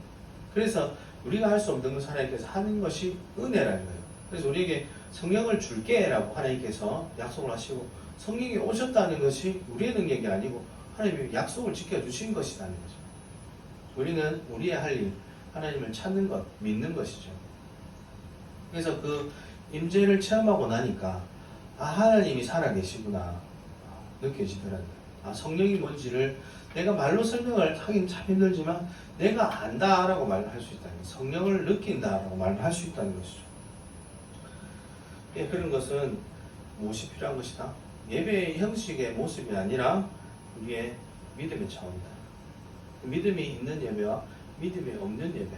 그래서 우리가 할 수 없는 것을 하나님께서 하는 것이 은혜라는 거예요. 그래서 우리에게 성령을 줄게라고 하나님께서 약속을 하시고 성령이 오셨다는 것이 우리의 능력이 아니고 하나님이 약속을 지켜주신 것이라는 거죠. 우리는 우리의 할 일, 하나님을 찾는 것, 믿는 것이죠. 그래서 그 임재를 체험하고 나니까 하나님이 살아계시구나 느껴지더라고요. 성령이 뭔지를 내가 말로 설명을 하긴 참 힘들지만 내가 안다라고 말을 할 수 있다는 거예요. 성령을 느낀다라고 말을 할 수 있다는 것이죠. 그런 것은 무엇이 필요한 것이다? 예배의 형식의 모습이 아니라 우리의 믿음의 차원이다. 믿음이 있는 예배와 믿음이 없는 예배,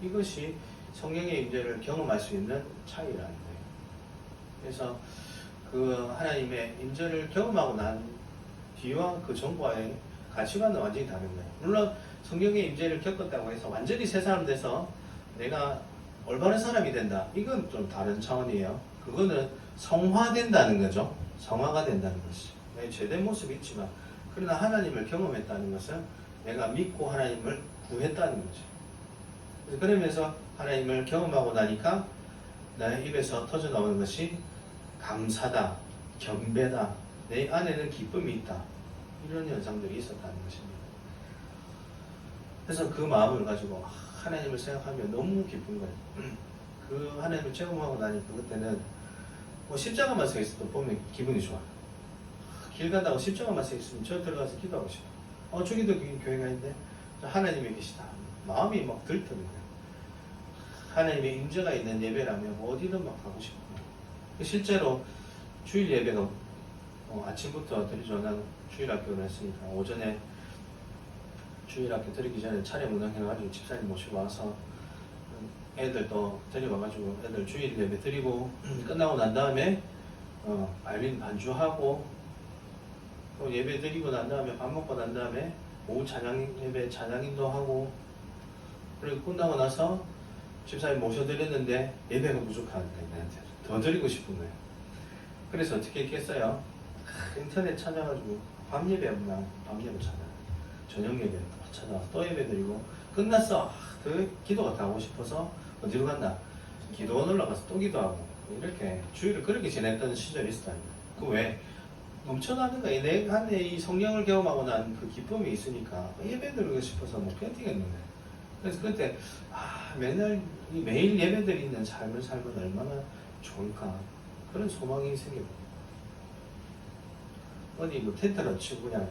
이것이 성령의 임재를 경험할 수 있는 차이라는 거예요. 그래서 그 하나님의 임재를 경험하고 난 뒤와 그 전과의 가치관은 완전히 다른 거예요. 물론 성령의 임재를 겪었다고 해서 완전히 새 사람 돼서 내가 올바른 사람이 된다. 이건 좀 다른 차원이에요. 그거는 성화된다는 거죠. 성화가 된다는 것이. 내 죄된 모습이 있지만 그러나 하나님을 경험했다는 것은 내가 믿고 하나님을 구했다는 거죠. 그러면서 하나님을 경험하고 나니까 나의 입에서 터져나오는 것이 감사다, 경배다, 내 안에는 기쁨이 있다. 이런 현상들이 있었다는 것입니다. 그래서 그 마음을 가지고 하나님을 생각하면 너무 기쁜 거예요. 그 하나님을 체험하고 나니까 그때는 뭐 십자가만 서 있어도 보면 기분이 좋아. 길 간다고 십자가만 서 있으면 저 들어가서 기도하고 싶어. 저기도 교회가 있는데 하나님이 계시다. 마음이 막 들뜨는 거예요. 하나님의 임재가 있는 예배라면 어디든 막 가고 싶어. 실제로 주일 예배가 아침부터 드리죠. 난 주일학교를 했으니까 오전에 주일학교 드리기 전에 차례 운영해가지고 집사님 모시고 와서 애들 또 데려와가지고 애들 주일 예배 드리고 끝나고 난 다음에 알린 반주하고 또 예배 드리고 난 다음에 밥 먹고 난 다음에 오후 찬양 예배 찬양인도 하고 그리고 끝나고 나서 집사님 모셔드렸는데 예배가 부족하는데 나한테 더 드리고 싶은 거예요. 그래서 어떻게 했겠어요? 인터넷 찾아가지고 밤 예배 없나 밤 예배 찾아 저녁 예배 찾아와서 또 예배 드리고 끝났어. 더 기도가 더 하고 싶어서 어디로 간다? 기도원 올라가서 또 기도하고 이렇게 주일을 그렇게 지냈던 시절이 있었다. 그 왜? 넘쳐나는 거예요. 내 안에 이 성령을 경험하고 난 그 기쁨이 있으니까 예배 드리고 싶어서 못 견디겠는데. 그래서 그때 맨날 매일 예배 드리는 삶을 살면 얼마나 좋을까 그런 소망이 생기고 어디 뭐 텐트를 치고 그냥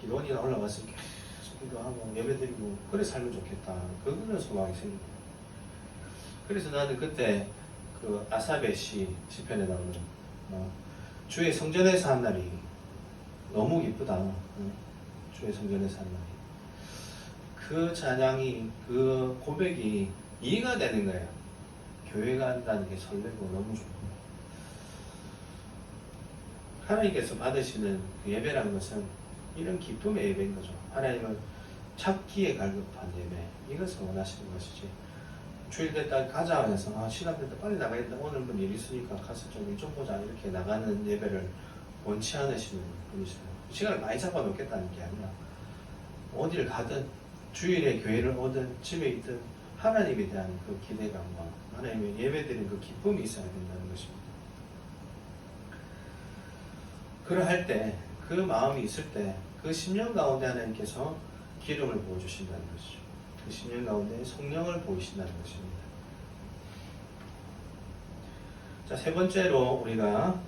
기도원이나 올라가서 계속 기도하고 예배 드리고 그래 살면 좋겠다 그런 소망이 생기고 그래서 나는 그때 그 아사베 시편에 나오는 주의 성전에서 한 날이 너무 기쁘다. 주의 성전에서 한 날이 그 찬양이 그 고백이 이해가 되는 거예요. 교회가 한다는 게 설레고 너무 좋고 하나님께서 받으시는 그 예배라는 것은 이런 기쁨의 예배인 거죠. 하나님을 찾기에 갈급한 예배 이것을 원하시는 것이지 주일 됐다 가자 해서 시간 됐다 빨리 나가야 된다 오늘 뭐 일 있으니까 가서 좀 보자 이렇게 나가는 예배를 원치 않으시는 분이시죠. 시간을 많이 잡아놓겠다는 게 아니라 어디를 가든 주일에 교회를 오든 집에 있든 하나님에 대한 그 기대감과 하나님의 예배드리는 그 기쁨이 있어야 된다는 것입니다. 그러할 때 그 마음이 있을 때 그 심령 가운데 하나님께서 기름을 부어주신다는 것이죠. 그 심령 가운데 성령을 보이신다는 것입니다. 자, 세 번째로 우리가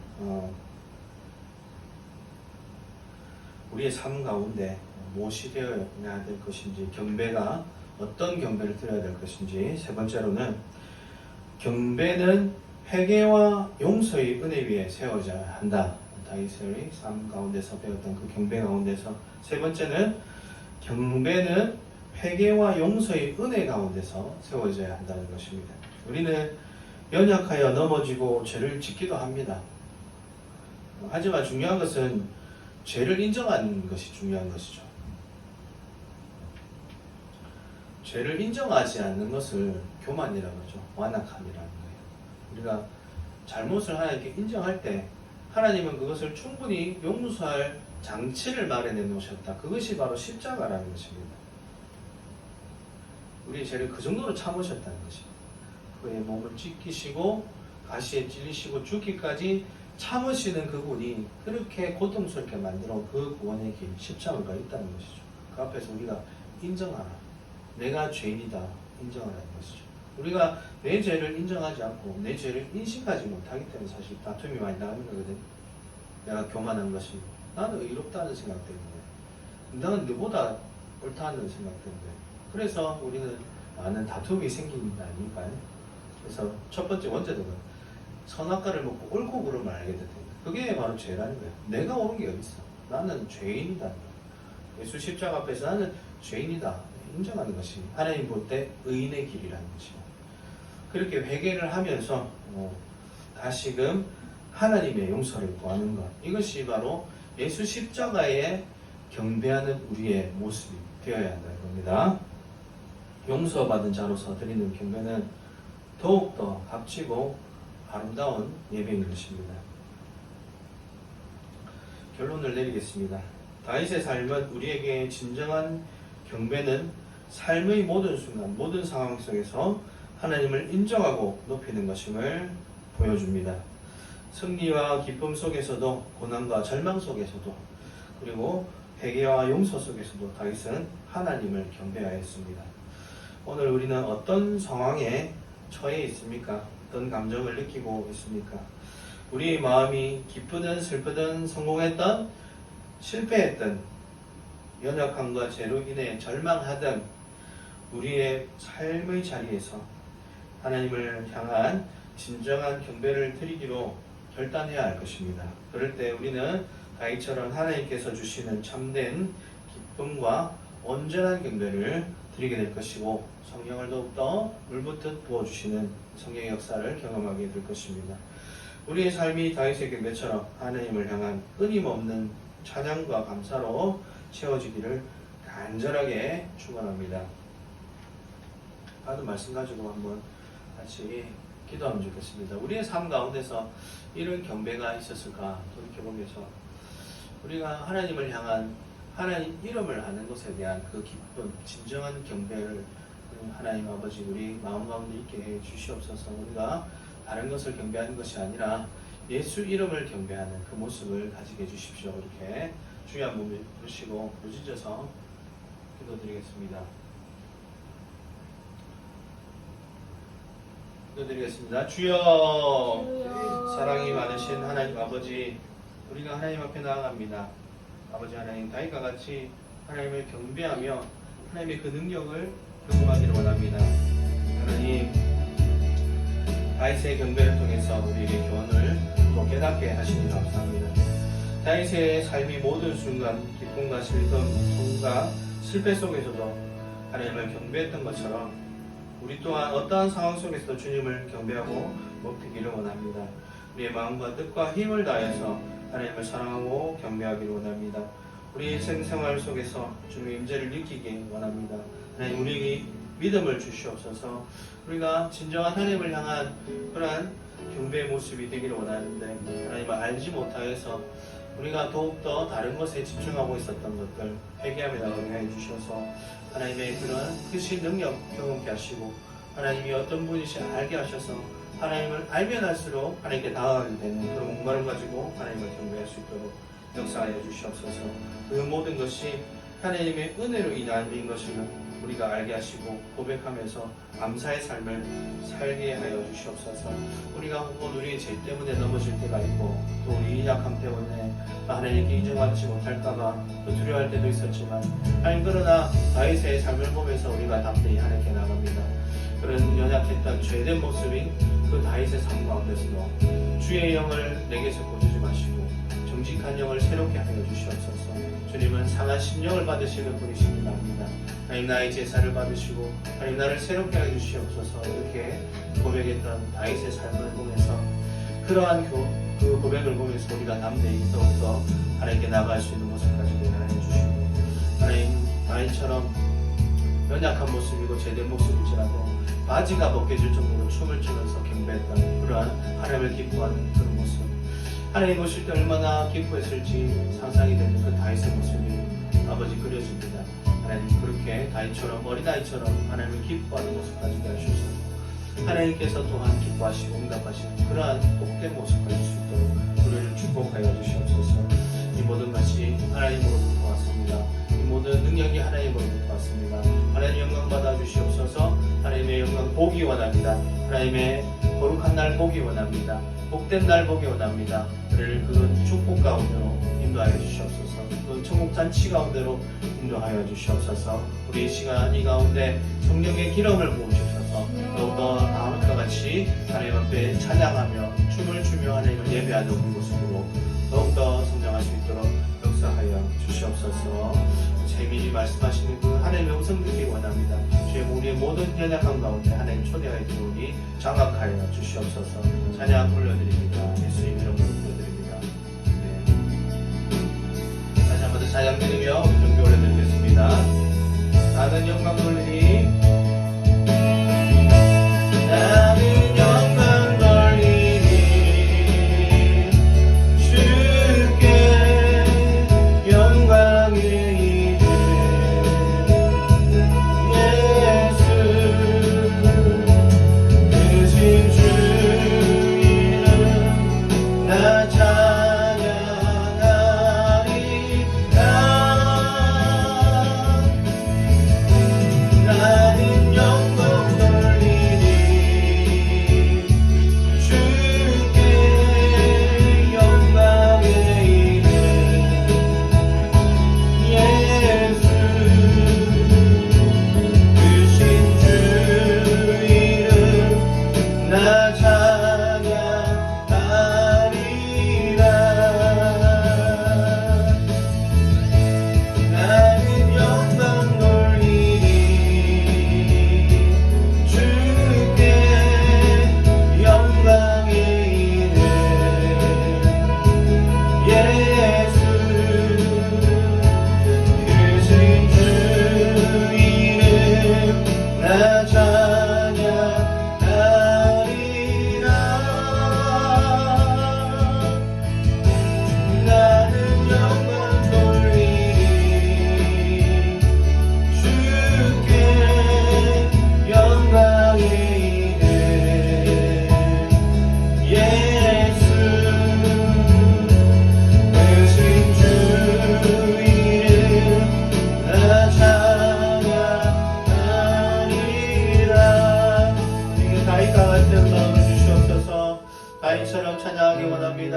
우리의 삶 가운데 무엇이 되어야 될 것인지 경배가 어떤 경배를 드려야 될 것인지 세 번째로는 경배는 회개와 용서의 은혜 위에 세워져야 한다. 다윗의 삶 가운데서 배웠던 그 경배 가운데서 세 번째는 경배는 회개와 용서의 은혜 가운데서 세워져야 한다는 것입니다. 우리는 연약하여 넘어지고 죄를 짓기도 합니다. 하지만 중요한 것은 죄를 인정하는 것이 중요한 것이죠. 죄를 인정하지 않는 것을 교만이라고 하죠. 완악함이라는 거예요. 우리가 잘못을 하나님께 인정할 때 하나님은 그것을 충분히 용서할 장치를 마련해 놓으셨다. 그것이 바로 십자가라는 것입니다. 우리의 죄를 그 정도로 참으셨다는 것입니다. 그의 몸을 찢기시고 가시에 찔리시고 죽기까지 참으시는 그분이 그렇게 고통스럽게 만들어 그 구원의 길 십자가가 있다는 것이죠. 그 앞에서 우리가 인정하라. 내가 죄인이다. 인정하라는 것이죠. 우리가 내 죄를 인정하지 않고 내 죄를 인식하지 못하기 때문에 사실 다툼이 많이 나가는 거거든. 내가 교만한 것이 나는 의롭다는 생각 때문에 나는 너보다 옳다는 생각 때문에 그래서 우리는 많은 다툼이 생긴다니까요. 그래서 첫 번째 원죄도는 선악과를 먹고 옳고 그름을 알게 됐다. 그게 바로 죄라는 거예요. 내가 옳은 게 어디 있어? 나는 죄인이다. 예수 십자가 앞에서 나는 죄인이다. 인정하는 것이 하나님 볼 때 의인의 길이라는 것이고 그렇게 회개를 하면서 다시금 하나님의 용서를 구하는 것, 이것이 바로 예수 십자가에 경배하는 우리의 모습이 되어야 한다는 겁니다. 용서받은 자로서 드리는 경배는 더욱더 값지고 아름다운 예배인 것입니다. 결론을 내리겠습니다. 다윗의 삶은 우리에게 진정한 경배는 삶의 모든 순간, 모든 상황 속에서 하나님을 인정하고 높이는 것임을 보여줍니다. 승리와 기쁨 속에서도, 고난과 절망 속에서도, 그리고 회개와 용서 속에서도 다윗은 하나님을 경배하였습니다. 오늘 우리는 어떤 상황에 처해 있습니까? 어떤 감정을 느끼고 있습니까? 우리의 마음이 기쁘든 슬프든 성공했던 실패했던 연약함과 죄로 인해 절망하던 우리의 삶의 자리에서 하나님을 향한 진정한 경배를 드리기로 결단해야 할 것입니다. 그럴 때 우리는 다윗처럼 하나님께서 주시는 참된 기쁨과 온전한 경배를 드리게 될 것이고, 성령을 더욱더 물붓듯 부어주시는 성령의 역사를 경험하게 될 것입니다. 우리의 삶이 다윗의 경배처럼 하나님을 향한 끊임없는 찬양과 감사로 채워지기를 간절하게 축원합니다. 받은 말씀 가지고 한번 같이 기도하면 좋겠습니다. 우리의 삶 가운데서 이런 경배가 있었을까 돌이켜보면서 우리가 하나님을 향한 하나님 이름을 아는 것에 대한 그 기쁨, 진정한 경배를 하나님 아버지 우리 마음 가운데 있게 해 주시옵소서. 우리가 다른 것을 경배하는 것이 아니라 예수 이름을 경배하는 그 모습을 가지게 해주십시오. 이렇게 주여 한번 부르시고 부르짖어서 기도드리겠습니다. 기도드리겠습니다. 주여, 사랑이 많으신 하나님 아버지, 우리가 하나님 앞에 나아갑니다. 아버지 하나님, 다윗과 같이 하나님을 경배하며 하나님의 그 능력을 경험하기를 원합니다. 하나님, 다윗의 경배를 통해서 우리에게 교훈을 또 깨닫게 하시니 감사합니다. 다윗의 삶이 모든 순간 기쁨과 슬픔과 실패 속에서도 하나님을 경배했던 것처럼 우리 또한 어떠한 상황 속에서도 주님을 경배하고 높이기를 원합니다. 우리의 마음과 뜻과 힘을 다해서 하나님을 사랑하고 경배하기를 원합니다. 우리 생활 속에서 주님의 임재를 느끼기 원합니다. 하나님, 우리에게 믿음을 주시옵소서. 우리가 진정한 하나님을 향한 그러한 경배의 모습이 되기를 원하는데 하나님을 알지 못하여서 우리가 더욱더 다른 것에 집중하고 있었던 것들 회개하며 나가게 해 주셔서 하나님의 그런 크신 능력 경험케 하시고 하나님이 어떤 분이시 알게 하셔서 하나님을 알면 할수록 하나님께 다가가게 되는 그런 목마름 가지고 하나님을 경배할 수 있도록 역사하여 주시옵소서. 그 모든 것이 하나님의 은혜로 인한 것임을 우리가 알게 하시고 고백하면서 감사의 삶을 살게 하여 주시옵소서. 우리가 혹은 우리의 죄 때문에 넘어질 때가 있고 또 우리 약함 때문에 하나님께 인정받지 못할까봐 두려워할 때도 있었지만 하나님, 그러나 다윗의 삶을 보면서 우리가 담대히 하나님께 나갑니다. 그런 연약했던 죄된 모습인 그 다윗의 삶 가운데서도 주의 영을 내게서 고주지 마시고 정직한 영을 새롭게 하여 주시옵소서. 주님은 상한 심령을 받으시는 분이십니다. 하나님, 나의 제사를 받으시고 하나님 나를 새롭게 하여 주시옵소서. 이렇게 고백했던 다윗의 삶을 보면서 그러한 그 고백을 보면서 우리가 담대히 더욱더 하나님께 나아갈 수 있는 모습을 가지고 하나님 주시고, 하나님 다윗처럼 연약한 모습이고 제된 모습일지라도 바지가 벗겨질 정도로 춤을 추면서 경배했던 그러한 하나님을 기뻐하는 그런 모습, 하나님 보실 때 얼마나 기뻐했을지 상상이 되는 그 다윗의 모습이 아버지 그려집니다. 하나님, 그렇게 다윗처럼 어린아이처럼 하나님을 기뻐하는 모습 가지게 하셔서 하나님께서 또한 기뻐하시고 응답하시는 그러한 복된 모습 가질 수 있도록 우리를 축복하여 주시옵소서. 이 모든 것이 하나님으로부터 왔습니다. 이 모든 능력이 하나님으로부터 왔습니다. 하나님 영광 받아 주시옵소서. 하나님의 영광 보기 원합니다. 하나님의 거룩한 날 보기 원합니다. 복된 날 보기 원합니다. 우리를 그 축복 가운데로 인도하여 주시옵소서. 그 천국 잔치 가운데로 인도하여 주시옵소서. 우리 시간 이 가운데 성령의 기름을 부으셔서 더욱더 다음과 같이 하나님 앞에 찬양하며 춤을 추며 하나님을 예배하는 우리 모습으로 더욱더 성장할 수 있도록 역사하여 주시옵소서. 재미있게 말씀하시는 그 하나님의 음성 듣기 원합니다. 주여 우리의 모든 연약함 가운데 하나님 초대하여 들어오니 장악하여 주시옵소서. 찬양 올려드립니다. 예수님 이름으로 올려드립니다. 네. 다시 한번 더 찬양 드리며 경배 올려드리겠습니다. 나는 영광 돌리니 나는 영광 돌리니 주께 영광의 이름 예수 크신 주 이름 나 찬양하리라. 나는 영광 돌리니 주께 영광의 이름 예수 크신 주 이름 나 찬양하리라. 나는 영광 돌리니 주께 영광의 이름 예수 크신 주 이름 나 찬양하리라. 나는 영광 돌리니 주께 영광의 이름 예수 크신 주 이름 나 찬양하리라. 이게 다윗과 같은 마음을 주시옵소서. 다윗처럼 찬양하기 원합니다.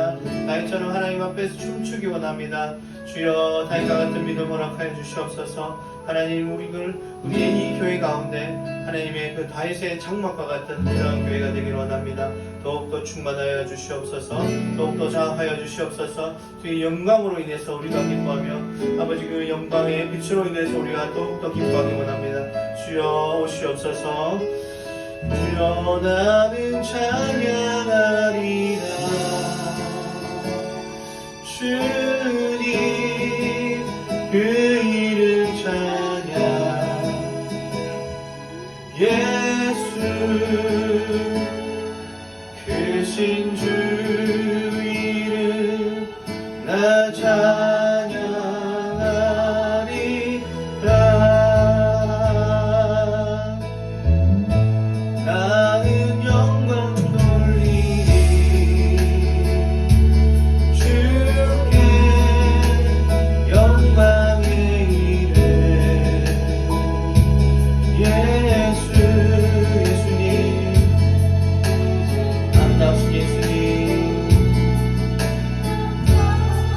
다윗처럼 하나님 앞에서 춤추기 원합니다. 주여 다윗과 같은 믿음 허락하여 주시옵소서. 하나님 우리의 이 교회 가운데 하나님의 그 다윗의 장막과 같은 그런 교회가 되기를 원합니다. 더욱더 충만하여 주시옵소서. 더욱더 장악하여 주시옵소서. 주의 영광으로 인해서 우리가 기뻐하며 아버지 그 영광의 빛으로 인해서 우리가 더욱더 기뻐하기 원합니다. 주여 오시옵소서. 주여 나는 찬양하리라. 주님 그 이름 찬양 예수 크신 주 이름 나 찬양하리라. 나는 영광 돌리니 주께 영광의 이름 예수 예수님 아름다우신 예수님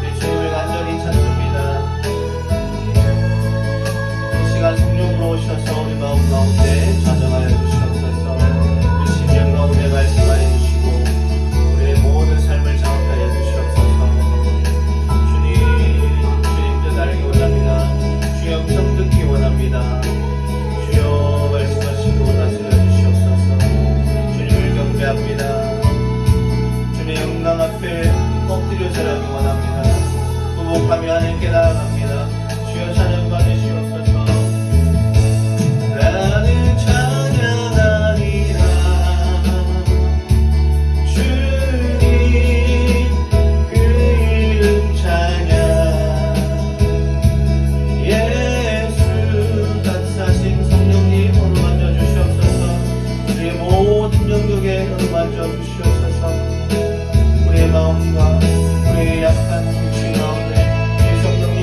내 주님을 간절히 찾습니다. 이 시간 성령으로 오셔서 우리 마음 가운데 좌정하여 주시옵소서. 우리 심령 가운데 말씀하여 주시고 우리의 모든 삶을 장악하여 주시옵소서. 주님 뜻 알기 원합니다. 주의 음성 듣기 원합니다. 주여 말씀하시고 다스려 주시옵소서. 주님을 경배합니다. 주님의 영광 앞에 엎드려 절하기 원합니다. 부복하며 하나님께 나아갑니다. 주여 찬양 받으시옵소서. 나는 찬양하리라. 주님 그 이름 찬양 예수 다스하신 성령님 어루만져 주시옵소서. 우리의 모든 영역에 어루만져 주시옵소서. 우리의 마음과 우리의 약한 육신 가운데 이 성령님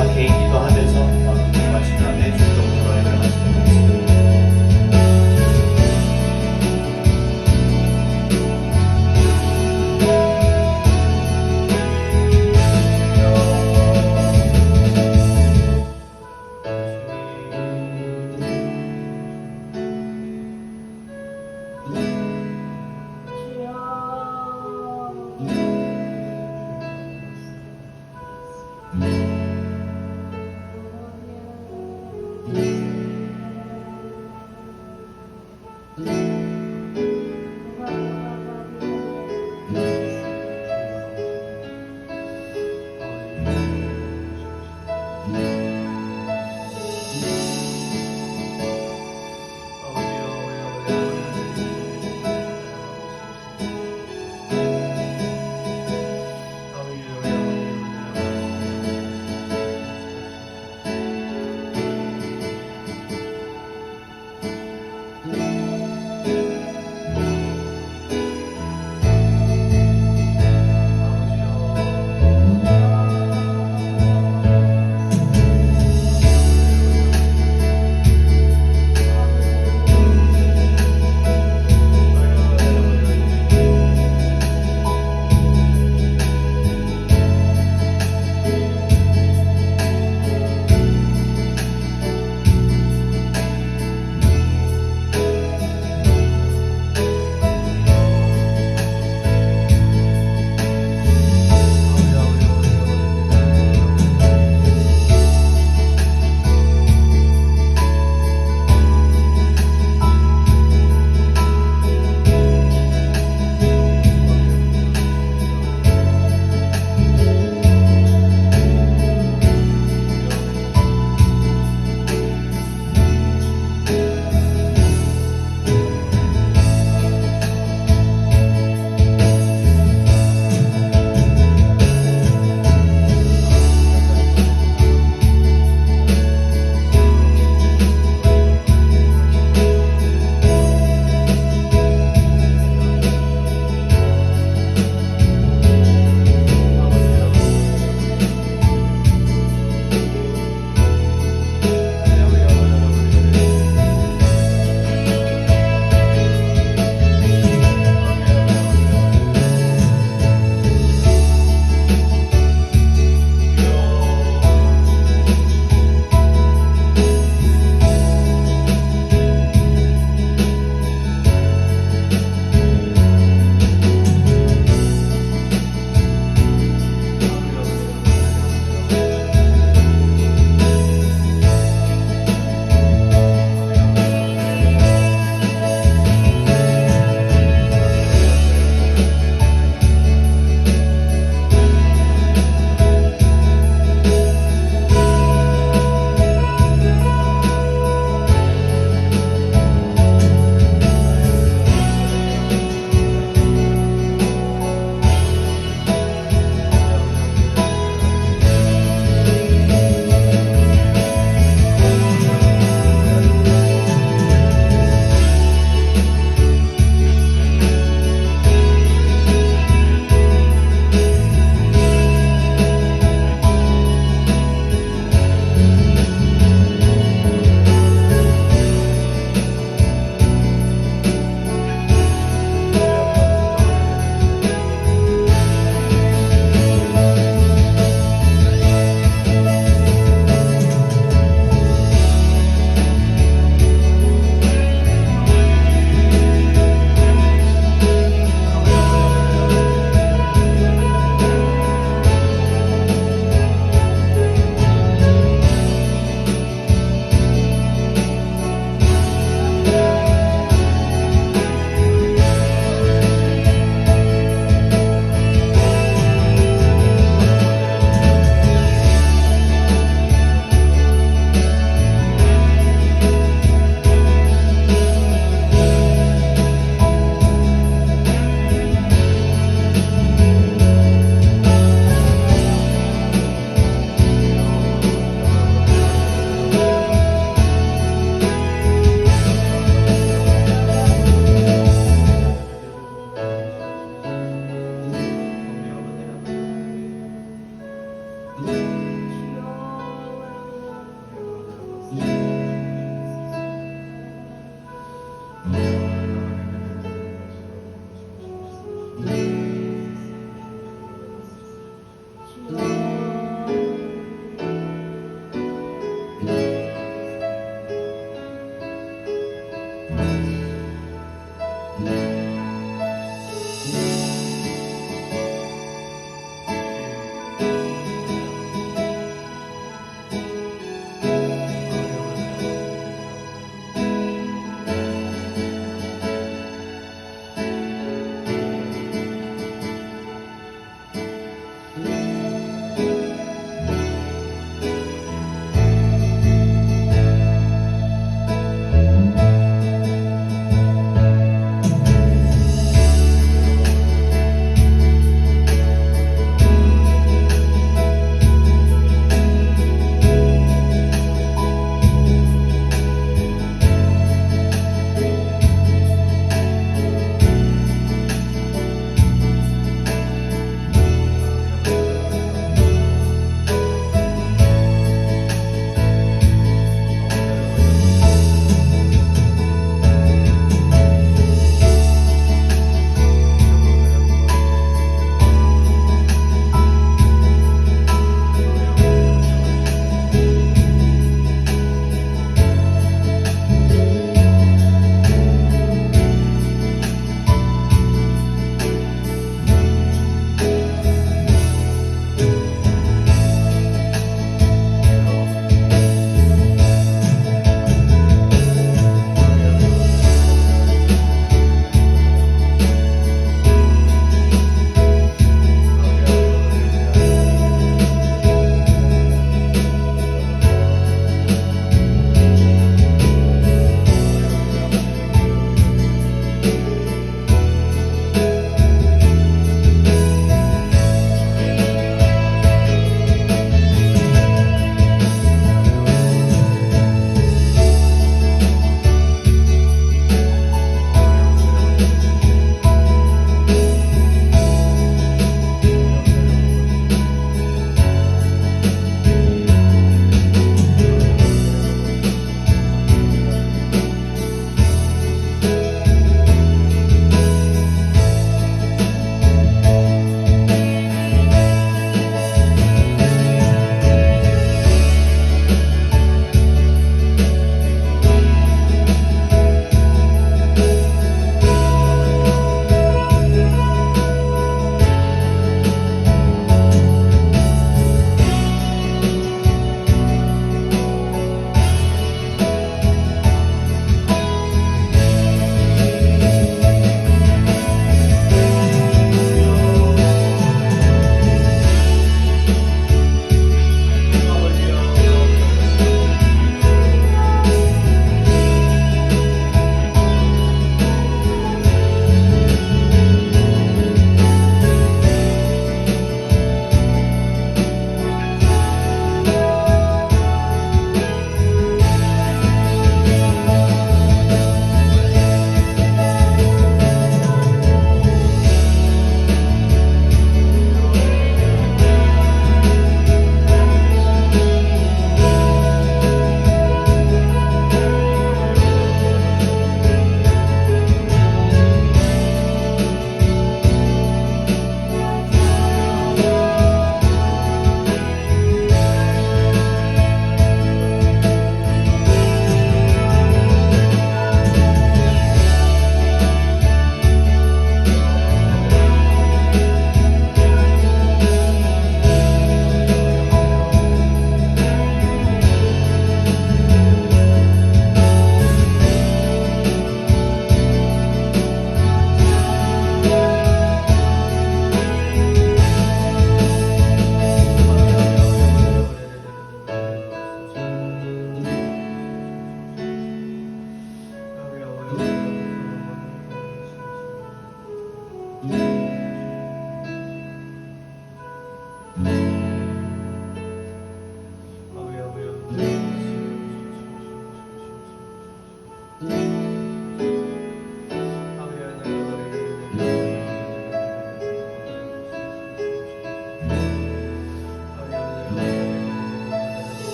앞에 기도하면서 말씀 전해 주도록 말씀드리겠습니다. 주여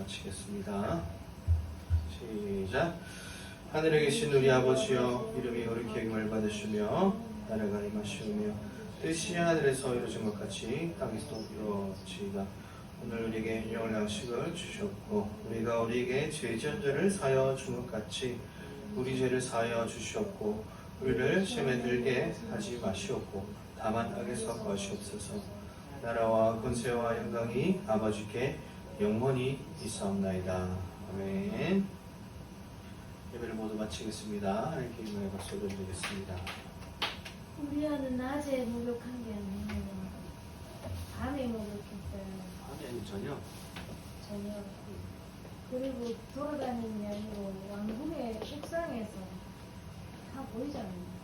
마치겠습니다. 시작. 하늘에 계신 우리 아버지여, 이름이 거룩히 여김을 받으시며 나라가 임하시오며 뜻이 하늘에서 이루어진 것 같이 땅에서도 이루어지이다. 오늘 우리에게 영을 양식을 주셨고 우리가 우리에게 죄 지은 죄를 사하여 준 것 같이 우리 죄를 사하여 주시옵고 우리를 시험에 들게 하지 마시옵고 다만 악에서 구하시옵소서. 나라와 권세와 영광이 아버지께 영원히 있사옵나이다. 아멘. 예배를 모두 마치겠습니다. 하나님께 영광의 박수 올려드리겠습니다. 우리 아는 낮에 목욕한 게 아니에요. 밤에 목욕했어요. 아니 전혀. 저녁. 그리고 돌아다니는 게 아니고 왕궁의 옥상에서 다 보이잖아요.